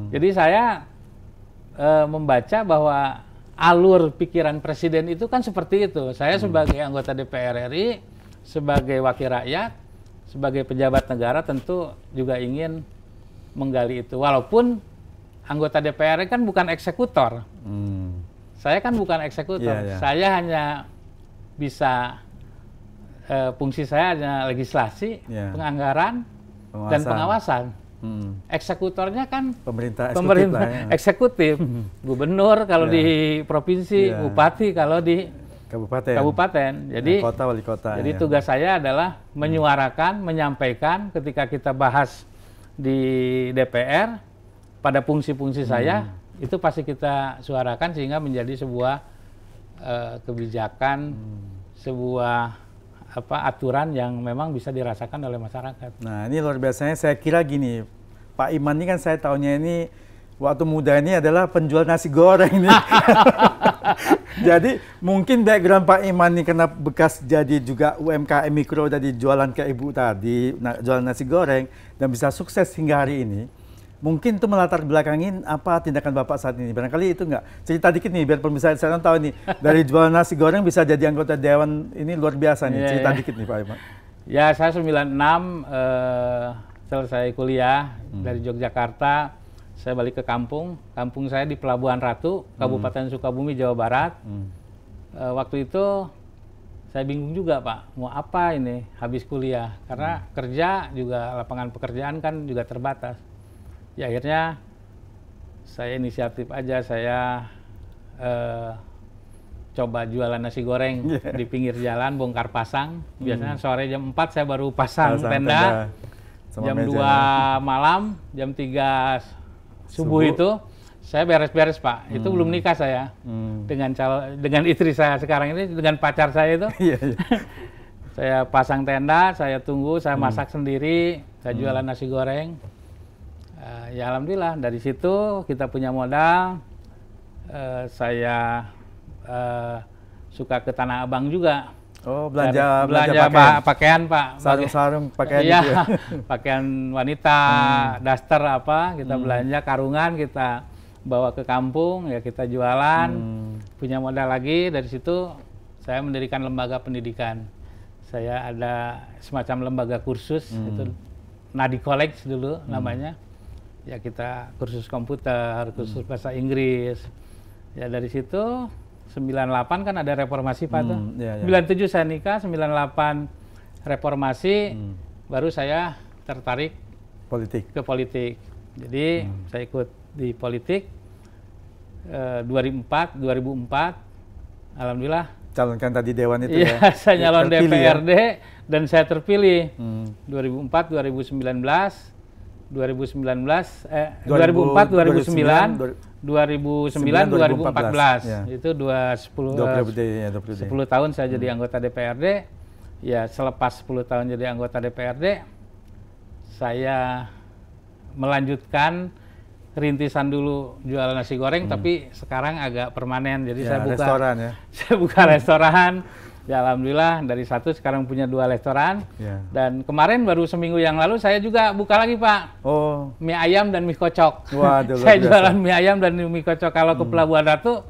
Jadi saya membaca bahwa alur pikiran presiden itu kan seperti itu. Saya sebagai anggota DPR RI sebagai wakil rakyat, sebagai pejabat negara tentu juga ingin menggali itu. Walaupun anggota DPR kan bukan eksekutor. Saya kan bukan eksekutor. Saya hanya bisa, fungsi saya hanya legislasi, penganggaran, dan pengawasan. Eksekutornya kan pemerintah eksekutif, gubernur kalau di provinsi, bupati kalau di kabupaten. Jadi kota, wali kota. Jadi tugas saya adalah menyuarakan, menyampaikan ketika kita bahas di DPR pada fungsi-fungsi saya itu pasti kita suarakan sehingga menjadi sebuah kebijakan, sebuah aturan yang memang bisa dirasakan oleh masyarakat. Nah, ini luar biasanya. Saya kira gini, Pak Iman ini kan saya tahunya ini waktu muda ini adalah penjual nasi goreng nih. Jadi mungkin background Pak Iman ini karena bekas jadi juga UMKM mikro dari jualan ke ibu tadi, jualan nasi goreng dan bisa sukses hingga hari ini. Mungkin itu melatar belakangin apa tindakan Bapak saat ini. Barangkali itu enggak. Cerita dikit nih biar pemirsa saya tahu nih. Dari jualan nasi goreng bisa jadi anggota dewan, ini luar biasa nih. Cerita dikit nih Pak Iman. Ya, saya 96 selesai kuliah dari Yogyakarta. Saya balik ke kampung. Kampung saya di Pelabuhan Ratu, Kabupaten Sukabumi, Jawa Barat. Waktu itu saya bingung juga Pak, mau apa ini habis kuliah. Karena kerja juga, lapangan pekerjaan kan juga terbatas. Ya akhirnya saya inisiatif aja, saya coba jualan nasi goreng di pinggir jalan, bongkar pasang. Biasanya sore jam 4 saya baru pasang tenda. Jam 2 malam, jam 3 subuh itu saya beres-beres Pak. Itu belum nikah saya dengan istri saya sekarang ini, dengan pacar saya itu. Saya pasang tenda, saya tunggu, saya masak sendiri, saya jualan nasi goreng. Ya alhamdulillah dari situ kita punya modal. Saya suka ke Tanah Abang juga. Oh, belanja pakaian Pak. Sarung-sarung pakaian iya, gitu ya? Pakaian wanita, daster apa, kita belanja karungan, kita bawa ke kampung, ya kita jualan, punya modal lagi. Dari situ saya mendirikan lembaga pendidikan. Saya ada semacam lembaga kursus, itu Nadi College dulu namanya. Ya kita kursus komputer, kursus bahasa Inggris. Ya dari situ 98 kan ada reformasi Pak tuh. 97 saya nikah, 98 reformasi, baru saya tertarik ke politik. Jadi saya ikut di politik 2004, alhamdulillah. Calonkan tadi dewan itu ya? Saya nyalon DPRD dan saya terpilih 2004, 2019. 2004, 2009, 2014 itu 10 tahun saya jadi anggota DPRD. Ya selepas 10 tahun jadi anggota DPRD, saya melanjutkan rintisan dulu jualan nasi goreng, tapi sekarang agak permanen. Jadi saya buka restoran ya. Saya buka restoran. Ya alhamdulillah dari satu sekarang punya 2 restoran. Dan kemarin baru seminggu yang lalu saya juga buka lagi Pak. Oh. Mie ayam dan mie kocok. Waduh, saya jualan mie ayam dan mie kocok. Kalau ke Pelabuhan Ratu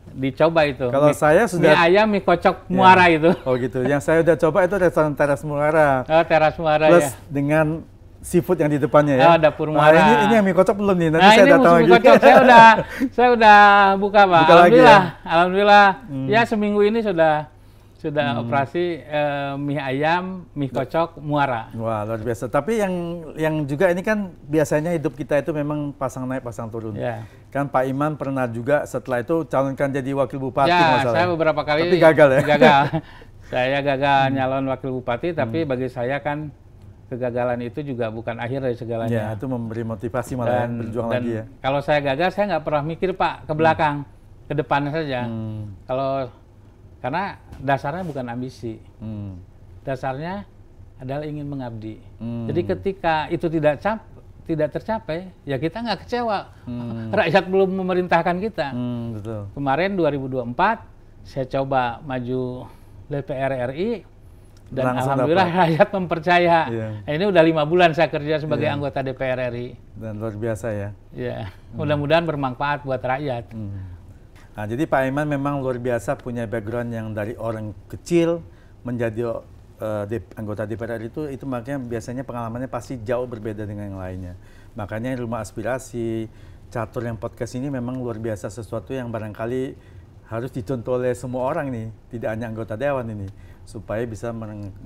dicoba itu. Kalau saya sudah mie ayam, mie kocok Muara itu. Oh gitu. Yang saya udah coba itu restoran Teras Muara. Oh, Teras Muara plus ya. Dengan seafood yang di depannya ya. Oh, dapur Muara. Nah, ini yang mie kocok belum nih. Nanti saya datang lagi. Kocok saya udah buka Pak. Buka alhamdulillah. lagi ya? Alhamdulillah. Ya seminggu ini sudah operasi mie ayam, mie kocok Muara. Wah, luar biasa. Tapi yang juga ini kan biasanya hidup kita itu memang pasang naik, pasang turun. Kan Pak Iman pernah juga setelah itu calonkan jadi wakil bupati. Ya, saya beberapa kali. Tapi gagal ya? Gagal. Saya gagal nyalon wakil bupati, tapi bagi saya kan kegagalan itu juga bukan akhir dari segalanya. Ya, itu memberi motivasi malah berjuang lagi ya. Kalau saya gagal, saya nggak pernah mikir Pak ke belakang, ke depan saja. Karena dasarnya bukan ambisi, dasarnya adalah ingin mengabdi. Jadi ketika itu tidak tercapai, ya kita nggak kecewa. Rakyat belum memerintahkan kita. Betul. Kemarin 2024 saya coba maju DPR RI dan langsung alhamdulillah rakyat mempercaya. Nah, ini udah 5 bulan saya kerja sebagai anggota DPR RI. Dan luar biasa ya. Ya, mudah-mudahan bermanfaat buat rakyat. Nah, jadi Pak Iman memang luar biasa punya background yang dari orang kecil menjadi anggota DPR itu makanya biasanya pengalamannya pasti jauh berbeda dengan yang lainnya. Makanya Rumah Aspirasi, Catur yang podcast ini memang luar biasa, sesuatu yang barangkali harus dicontoh oleh semua orang nih, tidak hanya anggota dewan ini, supaya bisa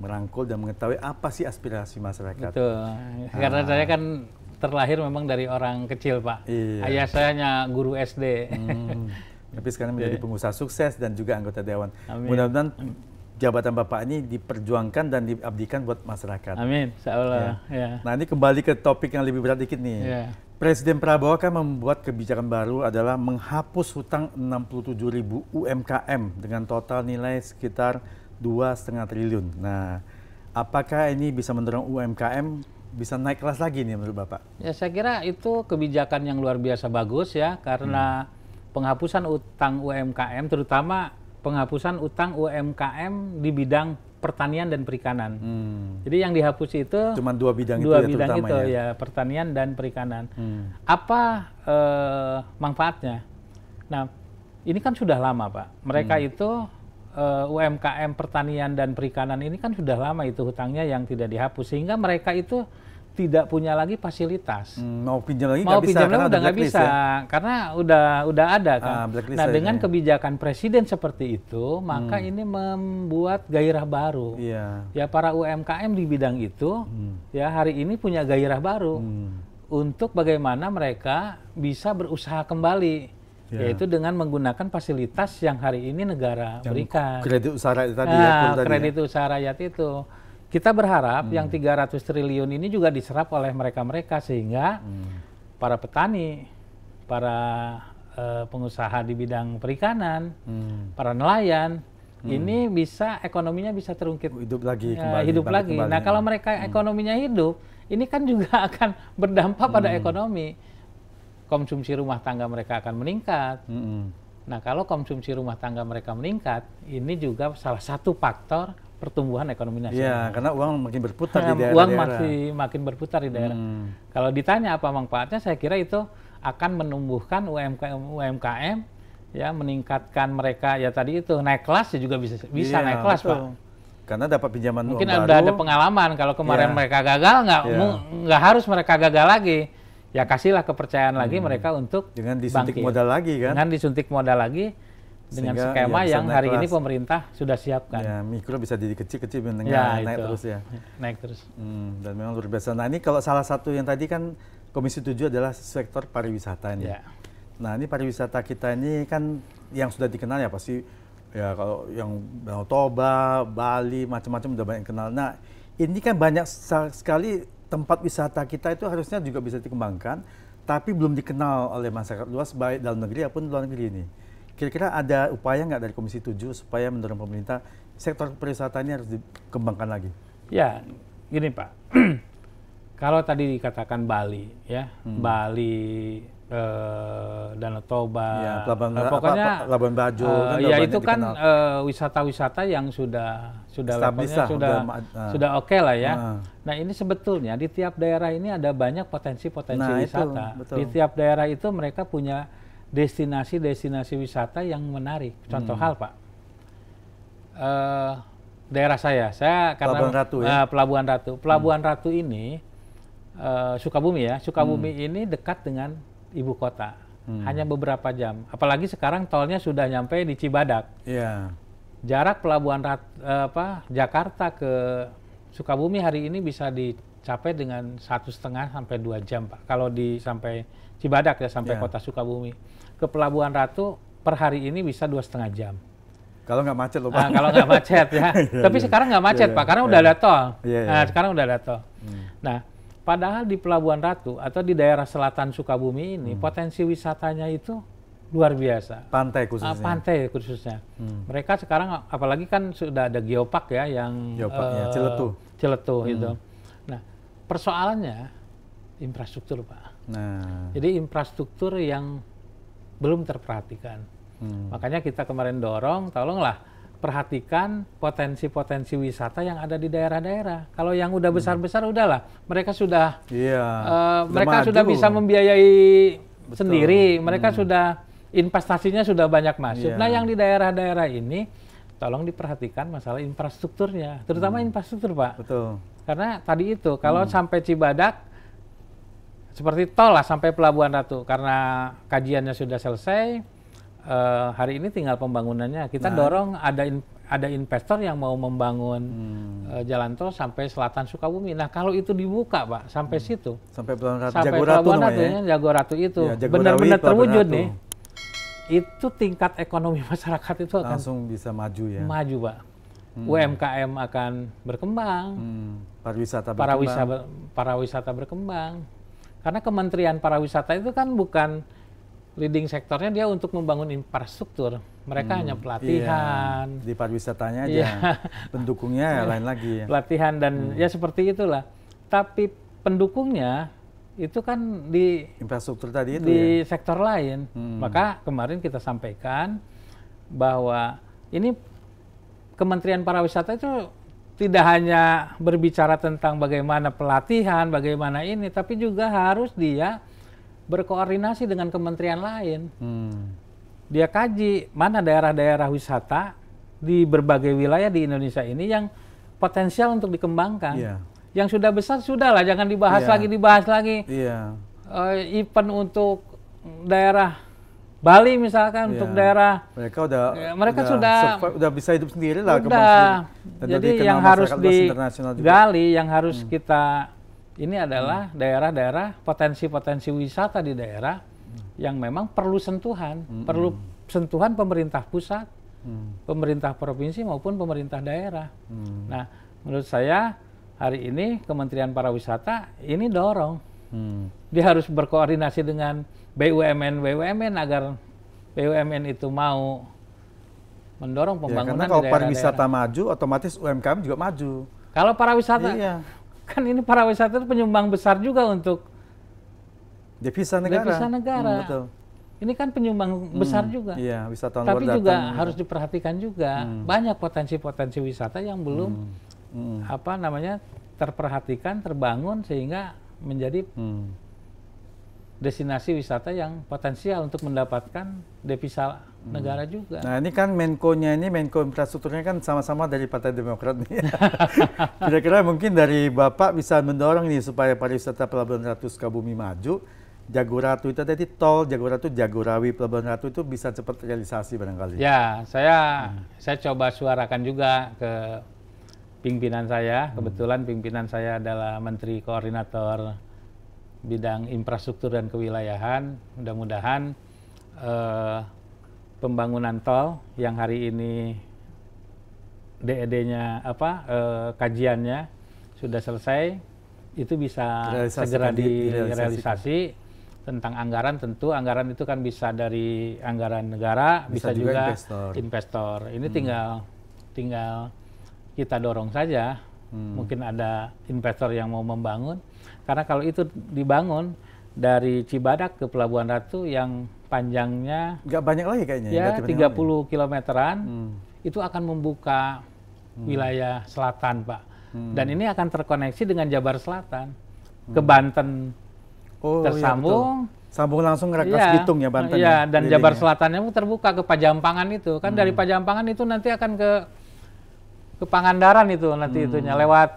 merangkul dan mengetahui apa sih aspirasi masyarakat. Betul. Karena saya kan terlahir memang dari orang kecil, Pak. Iya. Ayah saya hanya guru SD. Tapi sekarang menjadi pengusaha sukses dan juga anggota dewan. Amin. Mudah-mudahan jabatan Bapak ini diperjuangkan dan diabdikan buat masyarakat. Amin, insya Allah. Ya. Nah, ini kembali ke topik yang lebih berat dikit nih. Ya. Presiden Prabowo kan membuat kebijakan baru adalah menghapus hutang 67.000 UMKM dengan total nilai sekitar 2,5 triliun. Nah, apakah ini bisa mendorong UMKM bisa naik kelas lagi nih menurut Bapak? Ya, saya kira itu kebijakan yang luar biasa bagus ya, karena penghapusan utang UMKM, terutama penghapusan utang UMKM di bidang pertanian dan perikanan. Jadi yang dihapus itu cuma dua bidang itu ya, pertanian dan perikanan. Apa manfaatnya? Nah, ini kan sudah lama, Pak. Mereka itu UMKM pertanian dan perikanan ini kan sudah lama itu hutangnya yang tidak dihapus, sehingga mereka itu tidak punya lagi fasilitas. Mau pinjam lagi mau nggak bisa, pinjam lagi udah nggak bisa ya? Karena udah ada kan. Nah, dengan kebijakan presiden seperti itu, maka ini membuat gairah baru. Ya, para UMKM di bidang itu ya hari ini punya gairah baru untuk bagaimana mereka bisa berusaha kembali. Yaitu dengan menggunakan fasilitas yang hari ini negara berikan. Kredit usaha rakyat tadi kredit usaha rakyat itu. Kita berharap yang 300 triliun ini juga diserap oleh mereka-mereka, sehingga para petani, para pengusaha di bidang perikanan, para nelayan, ini bisa ekonominya bisa terungkit. Hidup lagi. Hidup lagi. Nah, kalau mereka ekonominya hidup, ini kan juga akan berdampak pada ekonomi. Konsumsi rumah tangga mereka akan meningkat. Nah, kalau konsumsi rumah tangga mereka meningkat, ini juga salah satu faktor pertumbuhan ekonomi nasional. Iya, karena uang makin berputar di daerah-daerah. Uang masih makin berputar di daerah. Kalau ditanya apa manfaatnya, saya kira itu akan menumbuhkan UMKM, ya, meningkatkan mereka, ya tadi itu naik kelas ya juga bisa naik kelas, Pak. Karena dapat pinjaman mungkin uang udah baru. Ada pengalaman, kalau kemarin mereka gagal, nggak harus mereka gagal lagi. Ya kasihlah kepercayaan lagi mereka untuk dengan disuntik bangkit. Modal lagi kan? Dengan disuntik modal lagi, dengan skema yang hari ini pemerintah sudah siapkan. Ya, mikro bisa jadi kecil-kecil, naik terus ya. Naik terus. Dan memang luar biasa. Nah, ini kalau salah satu yang tadi kan Komisi 7 adalah sektor pariwisata ini. Nah, ini pariwisata kita ini kan yang sudah dikenal ya pasti ya, kalau yang Danau Toba, Bali, macam-macam udah banyak kenal. Nah, ini kan banyak sekali tempat wisata kita itu harusnya juga bisa dikembangkan, tapi belum dikenal oleh masyarakat luas baik dalam negeri maupun luar negeri ini. Kira-kira ada upaya nggak dari Komisi 7 supaya mendorong pemerintah sektor pariwisata ini harus dikembangkan lagi? Ya, gini Pak, kalau tadi dikatakan Bali, ya, Bali, Danau Toba, ya, pokoknya Labuan Bajo, ya itu kan wisata-wisata yang sudah levelnya sudah oke lah ya. Nah, ini sebetulnya di tiap daerah ini ada banyak potensi-potensi wisata. Di tiap daerah itu mereka punya destinasi-destinasi wisata yang menarik. Contoh hal, Pak, daerah saya karena Pelabuhan Ratu, ya? Pelabuhan Ratu ini Sukabumi ya. Sukabumi ini dekat dengan ibu kota, hanya beberapa jam. Apalagi sekarang tolnya sudah nyampe di Cibadak. Jarak Pelabuhan Jakarta ke Sukabumi hari ini bisa dicapai dengan 1,5 sampai 2 jam, Pak. Kalau sampai Cibadak ya, sampai kota Sukabumi. Ke Pelabuhan Ratu per hari ini bisa 2,5 jam. Kalau nggak macet loh, Pak. Kalau nggak macet ya. Tapi sekarang nggak macet, Pak, karena udah ada tol. Sekarang udah ada tol. Nah, padahal di Pelabuhan Ratu atau di daerah selatan Sukabumi ini potensi wisatanya itu luar biasa. Pantai khususnya. Pantai khususnya. Mereka sekarang apalagi kan sudah ada geopark ya yang Ciletuh itu. Nah, persoalannya infrastruktur, Pak. Jadi infrastruktur yang belum terperhatikan. Makanya kita kemarin dorong, tolonglah perhatikan potensi-potensi wisata yang ada di daerah-daerah. Kalau yang udah besar-besar udahlah, mereka sudah sudah bisa membiayai sendiri, mereka sudah investasinya sudah banyak masuk. Nah, yang di daerah-daerah ini tolong diperhatikan masalah infrastrukturnya, terutama infrastruktur, Pak. Betul. Karena tadi itu, kalau sampai Cibadak, seperti tol lah sampai Pelabuhan Ratu, karena kajiannya sudah selesai, hari ini tinggal pembangunannya. Kita dorong ada investor yang mau membangun jalan tol sampai selatan Sukabumi. Nah, kalau itu dibuka, Pak, sampai situ, Sampai Pelabuhan Ratu, sampai Jago Ratu Pelabuhan namanya. Ratunya, Jago Ratu itu Ya, Jagorawi, benar-benar Pelabuhan terwujud Ratu. nih, itu tingkat ekonomi masyarakat itu akan Langsung bisa maju ya. maju, Pak. UMKM akan berkembang, pariwisata berkembang. Karena Kementerian Pariwisata itu kan bukan leading sektornya, dia untuk membangun infrastruktur. Mereka hanya pelatihan. Iya, di pariwisatanya aja. Iya. Pendukungnya ya lain lagi ya. Pelatihan dan ya seperti itulah. Tapi pendukungnya itu kan di Infrastruktur tadi itu di ya. sektor lain. Maka kemarin kita sampaikan bahwa ini Kementerian Pariwisata itu tidak hanya berbicara tentang bagaimana pelatihan, bagaimana ini, tapi juga harus dia berkoordinasi dengan kementerian lain. Dia kaji mana daerah-daerah wisata di berbagai wilayah di Indonesia ini yang potensial untuk dikembangkan. Iya. Yang sudah besar sudahlah, jangan dibahas lagi. Iya. Event untuk daerah Bali misalkan, untuk daerah mereka sudah bisa hidup sendiri lah. Jadi yang harus digali, yang harus kita ini adalah daerah-daerah potensi-potensi wisata di daerah yang memang perlu sentuhan, perlu sentuhan pemerintah pusat, pemerintah provinsi maupun pemerintah daerah. Nah, menurut saya hari ini Kementerian Pariwisata ini dorong, dia harus berkoordinasi dengan BUMN agar BUMN itu mau mendorong pembangunan karena kalau di pariwisata maju, otomatis UMKM juga maju. Kalau pariwisata, kan ini pariwisata itu penyumbang besar juga untuk devisa negara. Betul. Ini kan penyumbang besar juga. Iya, wisatawan tapi luar juga datang, harus diperhatikan juga banyak potensi-potensi wisata yang belum terperhatikan, terbangun sehingga menjadi destinasi wisata yang potensial untuk mendapatkan devisa negara juga. Nah, ini kan Menko infrastrukturnya kan sama-sama dari Partai Demokrat nih. Kira-kira mungkin dari Bapak bisa mendorong nih supaya pariwisata Pelabuhan Ratu Sukabumi maju. Jago Ratu itu tadi tol Jago Ratu, Jagorawi, Pelabuhan Ratu itu bisa cepat realisasi barangkali. Ya, saya coba suarakan juga ke pimpinan saya. Kebetulan pimpinan saya adalah Menteri Koordinator Bidang Infrastruktur dan Kewilayahan. Mudah-mudahan pembangunan tol yang hari ini DED-nya kajiannya sudah selesai, itu bisa segera direalisasi. Tentang anggaran, tentu anggaran itu kan bisa dari anggaran negara, bisa juga investor. Ini tinggal kita dorong saja. Mungkin ada investor yang mau membangun. Karena kalau itu dibangun dari Cibadak ke Pelabuhan Ratu yang panjangnya nggak banyak lagi kayaknya. Ya, 30 kilometeran, itu akan membuka wilayah selatan, Pak. Dan ini akan terkoneksi dengan Jabar Selatan. Ke Banten tersambung. Iya, sambung langsung ke Bitung ya Banten. Iya, dan Jabar Selatannya terbuka ke Pajampangan itu. Kan dari Pajampangan itu nanti akan ke Pangandaran itu nanti itunya lewat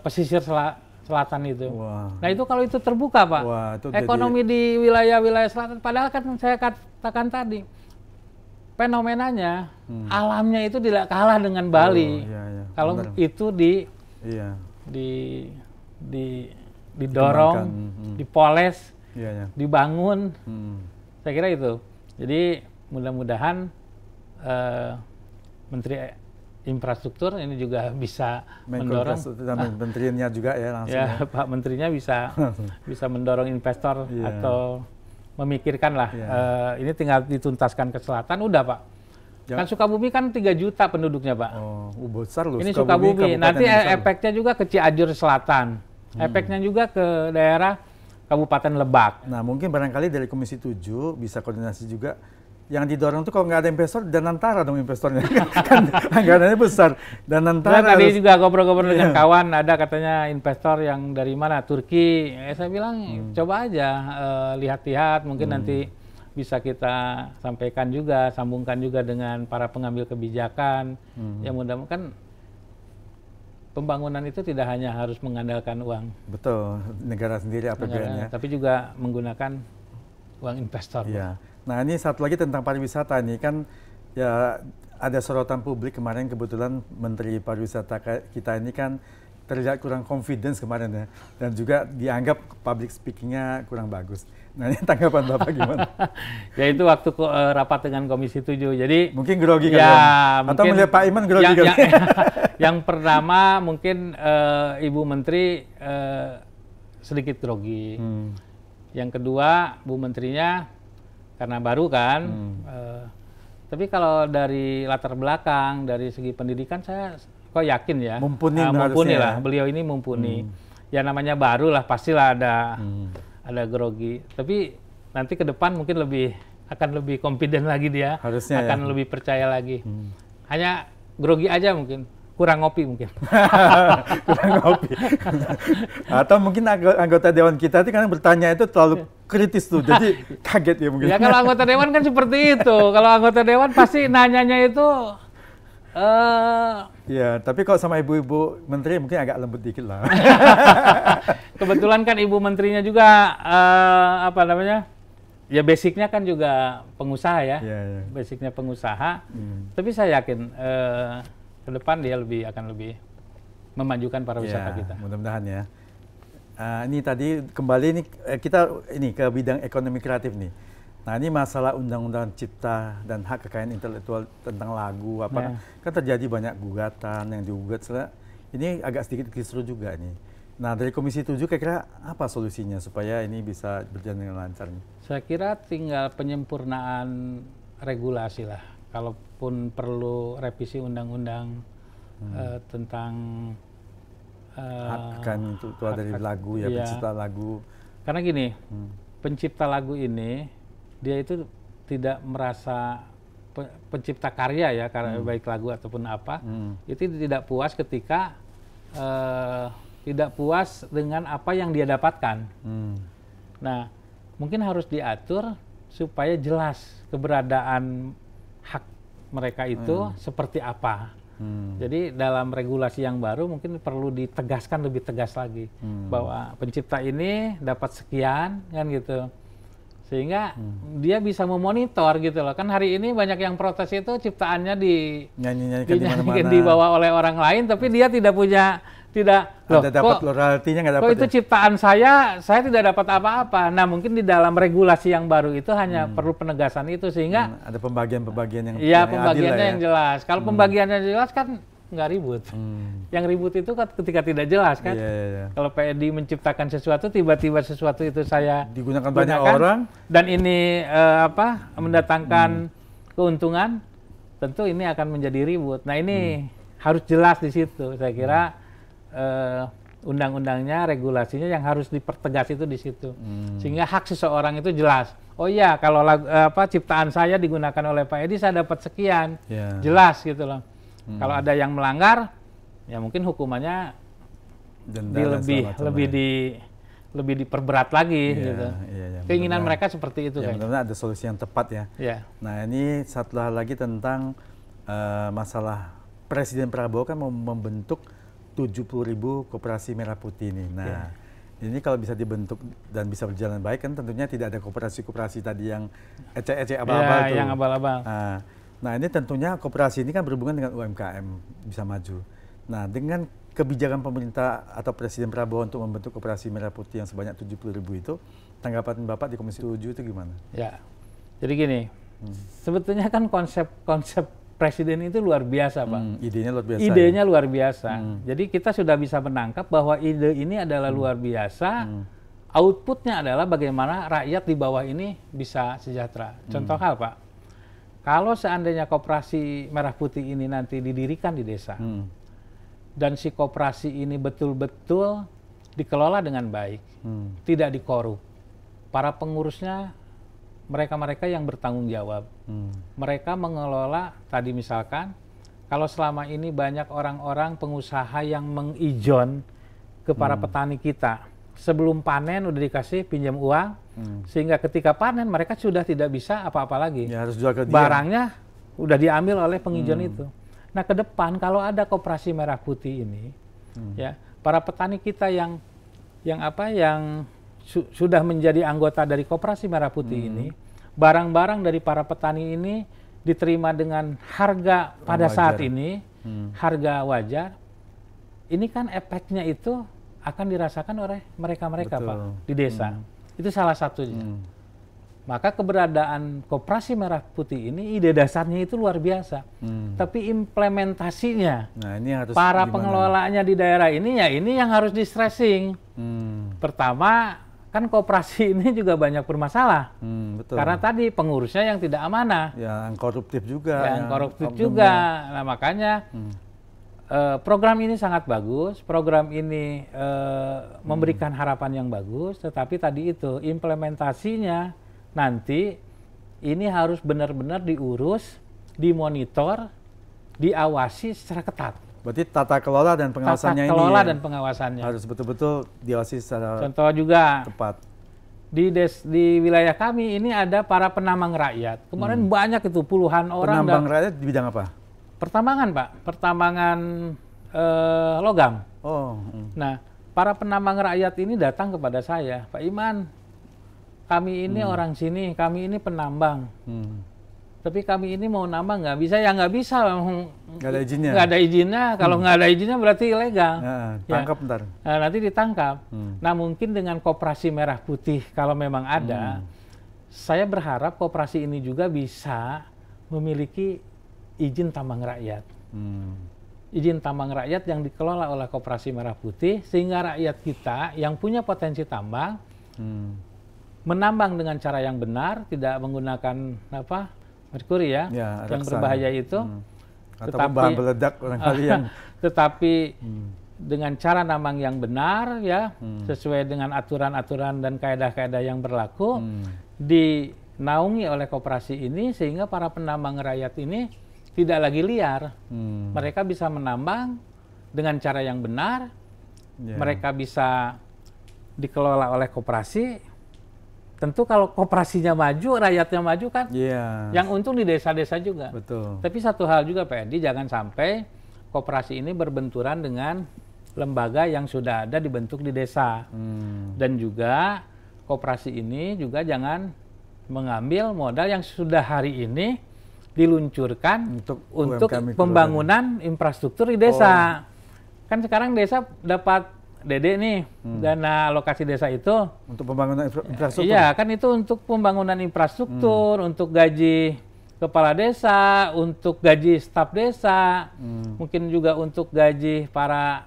pesisir selatan itu. Nah, itu kalau itu terbuka, Pak. Ekonomi di wilayah-wilayah selatan, padahal kan saya katakan tadi fenomenanya alamnya itu tidak kalah dengan Bali. Kalau itu didorong, dipoles, dibangun, saya kira itu. Jadi mudah-mudahan Menteri Infrastruktur ini juga bisa mendorong. Menterinya juga ya langsung. Ya, Pak Menterinya bisa mendorong investor atau memikirkan lah. Ini tinggal dituntaskan ke selatan, udah Pak. Kan Sukabumi kan 3 juta penduduknya, Pak. Besar loh. Ini Sukabumi. Nanti efeknya juga ke Cianjur Selatan. Efeknya juga ke daerah Kabupaten Lebak. Nah, mungkin barangkali dari Komisi 7 bisa koordinasi juga. Yang didorong tuh kalau nggak ada investor, Danantara dong investornya. Kan anggarannya besar. Danantara. Nah, tadi juga ngobrol-ngobrol dengan kawan, ada katanya investor yang dari mana? Turki. Saya bilang coba aja lihat-lihat, mungkin nanti bisa kita sampaikan juga, sambungkan juga dengan para pengambil kebijakan. Yang mudah-mudahan pembangunan itu tidak hanya harus mengandalkan uang. Betul, negara sendiri APBN-nya. Tapi juga menggunakan uang investor. Iya. Nah ini satu lagi tentang pariwisata nih kan ya ada sorotan publik kemarin kebetulan Menteri Pariwisata kita ini kan terlihat kurang confidence kemarin ya dan juga dianggap public speaking-nya kurang bagus. Nah ini tanggapan Bapak gimana? Ya itu waktu rapat dengan Komisi 7. Jadi mungkin grogi ya, kan? Atau melihat Pak Iman grogi kan? Yang pertama mungkin Ibu Menteri sedikit grogi. Yang kedua Bu Menterinya karena baru kan. Tapi kalau dari latar belakang, dari segi pendidikan saya kok yakin ya. Mumpuni lah. Beliau ini mumpuni. Ya namanya baru lah, pastilah ada grogi. Tapi nanti ke depan mungkin akan lebih confident lagi dia. Harusnya akan lebih percaya lagi. Hanya grogi aja mungkin. Kurang ngopi mungkin. Kurang ngopi. Atau mungkin anggota dewan kita itu kan bertanya itu terlalu kritis tuh, jadi kaget ya mungkin. Ya kalau anggota dewan kan seperti itu. Kalau anggota dewan pasti nanyanya itu. Ya, tapi kalau sama ibu-ibu menteri mungkin agak lembut dikit lah. Kebetulan kan ibu menterinya juga apa namanya? Ya basicnya kan juga pengusaha ya. Basicnya pengusaha. Tapi saya yakin ke depan dia akan lebih memajukan pariwisata kita. Mudah-mudahan ya. Ini tadi kembali kita ke bidang ekonomi kreatif nih. Nah ini masalah undang-undang cipta dan hak kekayaan intelektual tentang lagu kan terjadi banyak gugatan yang digugat. Ini agak sedikit kisruh juga nih. Nah dari Komisi 7 kira-kira apa solusinya supaya ini bisa berjalan dengan lancar nih? Saya kira tinggal penyempurnaan regulasi lah. Kalaupun perlu revisi undang-undang tentang hak kekayaan intelektual dari lagu ya, pencipta lagu. Karena gini, pencipta lagu ini dia itu tidak merasa pencipta karya ya, baik lagu ataupun apa, itu tidak puas ketika tidak puas dengan apa yang dia dapatkan. Nah, mungkin harus diatur supaya jelas keberadaan hak mereka itu seperti apa. Jadi dalam regulasi yang baru mungkin perlu ditegaskan lebih tegas lagi bahwa pencipta ini dapat sekian kan gitu. Sehingga dia bisa memonitor gitu loh. Kan hari ini banyak yang protes itu ciptaannya dinyanyikan dibawa oleh orang lain tapi dia tidak punya dapat royaltinya nggak dapat. Kok itu ciptaan saya tidak dapat apa-apa. Nah mungkin di dalam regulasi yang baru itu hanya perlu penegasan itu sehingga ada pembagian-pembagian yang pembagiannya yang jelas. Kalau pembagiannya jelas kan nggak ribut. Yang ribut itu kan ketika tidak jelas kan. Kalau PEDI menciptakan sesuatu tiba-tiba sesuatu itu saya digunakan banyak orang dan ini mendatangkan keuntungan, tentu ini akan menjadi ribut. Nah ini harus jelas di situ. Saya kira undang-undangnya, regulasinya yang harus dipertegas itu di situ, sehingga hak seseorang itu jelas. Oh iya, kalau ciptaan saya digunakan oleh Pak Edi, saya dapat sekian, jelas gitu loh. Kalau ada yang melanggar, ya mungkin hukumannya lebih diperberat lagi. Gitu. Keinginan mereka seperti itu. Mudah-mudahan ada solusi yang tepat ya. Nah ini satu hal lagi tentang masalah Presiden Prabowo kan mau membentuk 70.000 koperasi merah putih ini. Nah, ini kalau bisa dibentuk dan bisa berjalan baik kan tentunya tidak ada koperasi-koperasi tadi yang ecek-ecek abal-abal tuh. Yang abal-abal. Nah, ini tentunya koperasi ini kan berhubungan dengan UMKM bisa maju. Nah, dengan kebijakan pemerintah atau Presiden Prabowo untuk membentuk koperasi merah putih yang sebanyak 70.000 itu, tanggapan Bapak di Komisi 7 itu gimana? Ya, jadi gini, sebetulnya kan konsep Presiden itu luar biasa, Pak. Idenya luar biasa. Idenya luar biasa. Jadi kita sudah bisa menangkap bahwa ide ini adalah luar biasa. Outputnya adalah bagaimana rakyat di bawah ini bisa sejahtera. Contoh hal, Pak. Kalau seandainya koperasi merah putih ini nanti didirikan di desa, dan si koperasi ini betul-betul dikelola dengan baik, tidak dikorup, para pengurusnya mereka-mereka yang bertanggung jawab. Mereka mengelola, tadi misalkan, kalau selama ini banyak orang-orang pengusaha yang mengijon ke para petani kita, sebelum panen udah dikasih pinjam uang, sehingga ketika panen mereka sudah tidak bisa apa-apa lagi. Ya, harus jual ke dia. Barangnya udah diambil oleh penghijauan itu. Nah, ke depan kalau ada koperasi merah putih ini, ya para petani kita yang sudah menjadi anggota dari koperasi merah putih ini, barang-barang dari para petani ini diterima dengan harga pada saat ini, harga wajar. Ini kan efeknya itu akan dirasakan oleh mereka-mereka, Pak, di desa. Itu salah satunya. Maka keberadaan koperasi merah putih ini ide dasarnya itu luar biasa. Tapi implementasinya, nah, ini harus para gimana? pengelolanya di daerah ini, ya ini yang harus di-stressing. Pertama, kan koperasi ini juga banyak bermasalah. Betul. Karena tadi pengurusnya yang tidak amanah. Yang koruptif juga. Yang koruptif juga. Nah, makanya program ini sangat bagus, program ini memberikan harapan yang bagus, tetapi tadi itu implementasinya nanti ini harus benar-benar diurus, dimonitor, diawasi secara ketat. Berarti tata kelola dan pengawasannya Tata kelola ini dan pengawasannya harus betul-betul diawasi secara contoh juga tepat. di wilayah kami ini ada para penambang rakyat. Kemarin banyak itu puluhan orang. Penambang rakyat di bidang apa? Pertambangan, Pak. Pertambangan logam. Oh. Nah, para penambang rakyat ini datang kepada saya, Pak Iman, kami ini orang sini, kami ini penambang. Tapi kami ini mau nambang nggak bisa, ya nggak bisa. Nggak ada izinnya? Nggak ada izinnya. Kalau nggak ada izinnya berarti ilegal. Tangkap ya. ntar. Nah, nanti ditangkap. Nah, mungkin dengan koperasi merah putih, kalau memang ada, saya berharap koperasi ini juga bisa memiliki izin tambang rakyat. Izin tambang rakyat yang dikelola oleh koperasi merah putih, sehingga rakyat kita yang punya potensi tambang menambang dengan cara yang benar, tidak menggunakan merkuri ya yang berbahaya itu, tetapi bahan meledak barangkali yang tetapi dengan cara nambang yang benar ya, sesuai dengan aturan-aturan dan kaedah-kaedah yang berlaku, dinaungi oleh koperasi ini, sehingga para penambang rakyat ini tidak lagi liar. Mereka bisa menambang dengan cara yang benar, mereka bisa dikelola oleh koperasi. Tentu kalau koperasinya maju, rakyatnya maju kan, yang untung di desa-desa juga. Betul. Tapi satu hal juga Pak Edi, jangan sampai koperasi ini berbenturan dengan lembaga yang sudah ada dibentuk di desa. Dan juga koperasi ini juga jangan mengambil modal yang sudah hari ini diluncurkan untuk pembangunan infrastruktur di desa. Kan sekarang desa dapat Dede nih, dana alokasi desa itu untuk pembangunan infrastruktur. Iya, kan itu untuk pembangunan infrastruktur, untuk gaji kepala desa, untuk gaji staf desa, mungkin juga untuk gaji para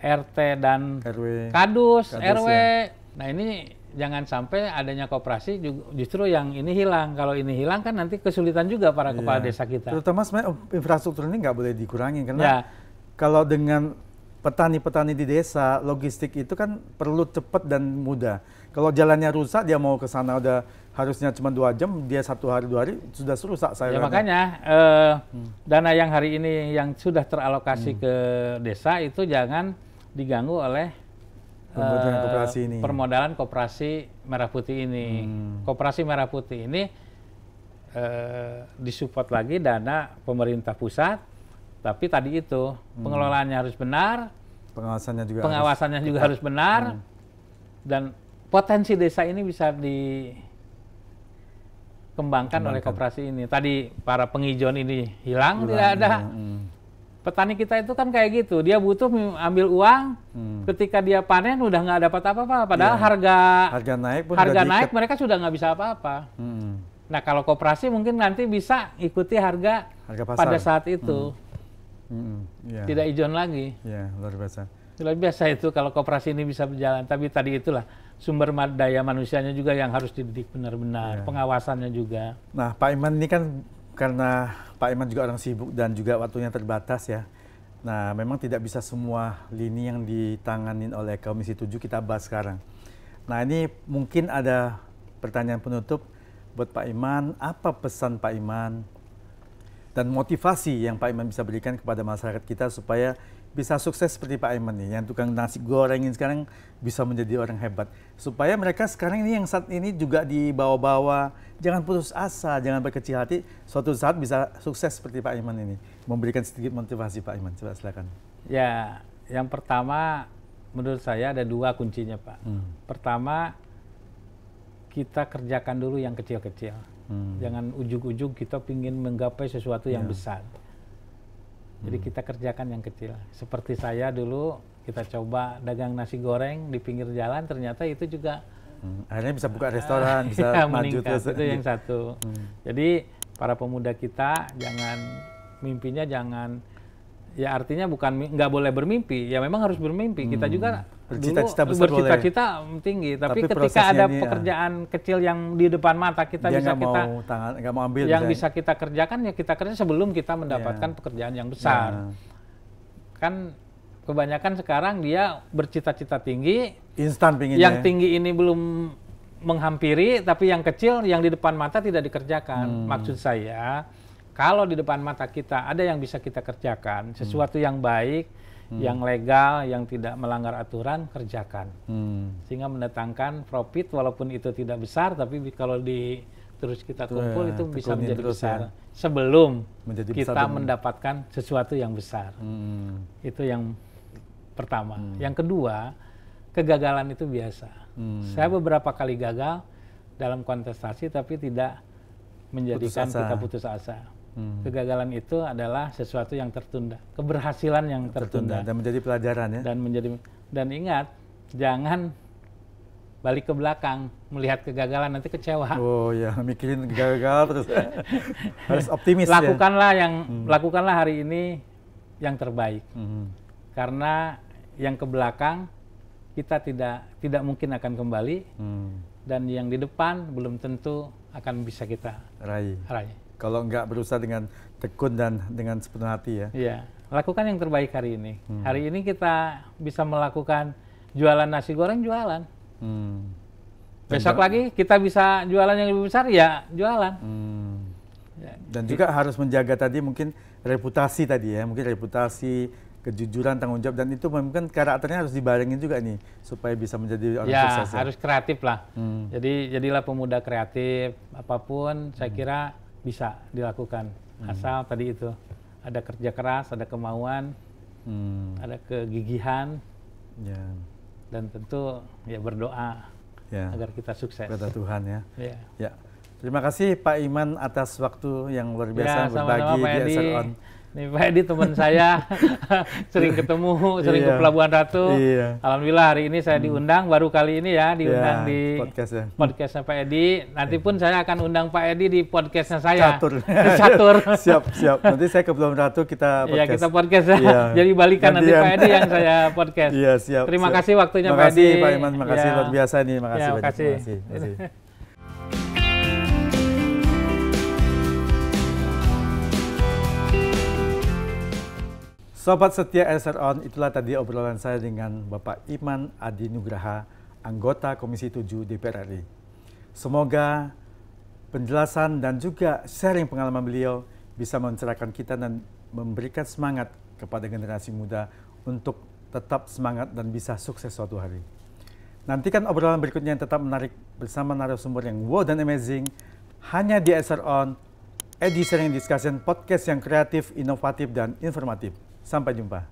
RT dan RW, Kadus, RW. Ya. Nah, ini jangan sampai adanya koperasi justru yang ini hilang. Kalau ini hilang kan nanti kesulitan juga para kepala desa kita. Terutama sebenarnya infrastruktur ini nggak boleh dikurangi, karena kalau dengan petani-petani di desa, logistik itu kan perlu cepat dan mudah. Kalau jalannya rusak, dia mau ke sana udah harusnya cuma 2 jam, dia 1 hari 2 hari sudah rusak. Ya, makanya dana yang hari ini yang sudah teralokasi ke desa itu jangan diganggu oleh permodalan koperasi merah putih ini. Koperasi merah putih ini disupport lagi dana pemerintah pusat. Tapi tadi itu pengelolaannya harus benar, pengawasannya juga harus benar, dan potensi desa ini bisa dikembangkan oleh koperasi ini. Tadi para penghijauan ini hilang tidak ada. Petani kita itu kan kayak gitu, dia butuh ambil uang, ketika dia panen udah nggak dapat apa-apa, padahal harga naik mereka sudah nggak bisa apa-apa. Nah, kalau koperasi mungkin nanti bisa ikuti harga pada saat itu. Tidak ijon lagi. Ya, luar biasa. Luar biasa itu kalau koperasi ini bisa berjalan. Tapi tadi itulah sumber daya manusianya juga yang harus dididik benar-benar, pengawasannya juga. Nah, Pak Iman ini kan, karena Pak Iman juga orang sibuk dan juga waktunya terbatas ya. Nah, memang tidak bisa semua lini yang ditanganin oleh Komisi 7 kita bahas sekarang. Nah, ini mungkin ada pertanyaan penutup buat Pak Iman. Apa pesan Pak Iman dan motivasi yang Pak Iman bisa berikan kepada masyarakat kita supaya bisa sukses seperti Pak Iman nih, yang tukang nasi goreng ini sekarang bisa menjadi orang hebat. Supaya mereka sekarang ini yang saat ini juga dibawa-bawa, jangan putus asa, jangan berkecil hati, suatu saat bisa sukses seperti Pak Iman ini. Memberikan sedikit motivasi Pak Iman, coba silakan. Ya, yang pertama menurut saya ada 2 kuncinya Pak. Pertama, kita kerjakan dulu yang kecil-kecil. Jangan ujug-ujug kita ingin menggapai sesuatu yang besar. Jadi kita kerjakan yang kecil. Seperti saya dulu, kita coba dagang nasi goreng di pinggir jalan, ternyata itu juga akhirnya bisa buka restoran, bisa ya, maju meningkat. terus. Itu yang satu. Jadi para pemuda kita jangan mimpinya jangan, ya artinya bukan nggak boleh bermimpi, ya memang harus bermimpi. Kita juga bercita-cita dulu besar bercita-cita tinggi, tapi ketika ada pekerjaan kecil yang di depan mata kita dia bisa nggak mau ambil yang bisa kita kerjakan, ya kita kerja sebelum kita mendapatkan pekerjaan yang besar. Kan kebanyakan sekarang dia bercita-cita tinggi, instan pinginnya. yang tinggi ini belum menghampiri, tapi yang kecil yang di depan mata tidak dikerjakan. Maksud saya, kalau di depan mata kita ada yang bisa kita kerjakan, sesuatu yang baik, yang legal, yang tidak melanggar aturan, kerjakan. Sehingga mendatangkan profit, walaupun itu tidak besar, tapi kalau terus kita kumpul itu bisa menjadi besar. Ya. Sebelum menjadi kita besar mendapatkan sesuatu yang besar. Itu yang pertama. Yang kedua, kegagalan itu biasa. Saya beberapa kali gagal dalam kontestasi, tapi tidak menjadikan kita putus asa. Kegagalan itu adalah sesuatu yang tertunda, keberhasilan yang tertunda dan menjadi pelajaran ya. Dan ingat, jangan balik ke belakang melihat kegagalan, nanti kecewa. Oh ya, mikirin gagal terus. Harus optimis. Lakukanlah hari ini yang terbaik. Karena yang ke belakang kita tidak mungkin akan kembali, dan yang di depan belum tentu akan bisa kita raih. Kalau nggak berusaha dengan tekun dan dengan sepenuh hati ya. Iya, lakukan yang terbaik hari ini. Hari ini kita bisa melakukan jualan nasi goreng, jualan. Besok lagi kita bisa jualan yang lebih besar, ya jualan. Dan juga harus menjaga tadi mungkin reputasi tadi ya, mungkin reputasi, kejujuran, tanggung jawab, dan itu mungkin karakternya harus dibarengin juga nih supaya bisa menjadi orang sukses. Ya, harus kreatif lah. Jadi jadilah pemuda kreatif, apapun saya kira bisa dilakukan. Asal tadi itu ada kerja keras, ada kemauan, ada kegigihan, dan tentu ya berdoa agar kita sukses. Kepada Tuhan ya. Ya. Terima kasih Pak Iman atas waktu yang luar biasa berbagi sama-sama, di SRON. Nih Pak Edi teman saya, sering ketemu, sering ke Pelabuhan Ratu. Alhamdulillah hari ini saya diundang, baru kali ini ya diundang di podcastnya Pak Edi. Nanti pun saya akan undang Pak Edi di podcastnya saya. Catur. Siap. Nanti saya ke Pelabuhan Ratu, kita podcast. Iya, kita podcast ya. Jadi balikan nanti Pak Edi yang saya podcast. Iya, siap. Terima kasih waktunya Pak Edi. Terima kasih Pak Iman, terima kasih luar biasa nih. Terima kasih. Sobat setia SRON, itulah tadi obrolan saya dengan Bapak Iman Adi Nugraha, anggota Komisi 7 DPR RI. Semoga penjelasan dan juga sharing pengalaman beliau bisa mencerahkan kita dan memberikan semangat kepada generasi muda untuk tetap semangat dan bisa sukses suatu hari. Nantikan obrolan berikutnya yang tetap menarik bersama narasumber yang wow dan amazing hanya di SRON, Edi Sharing Discussion, podcast yang kreatif, inovatif, dan informatif. Sampai jumpa.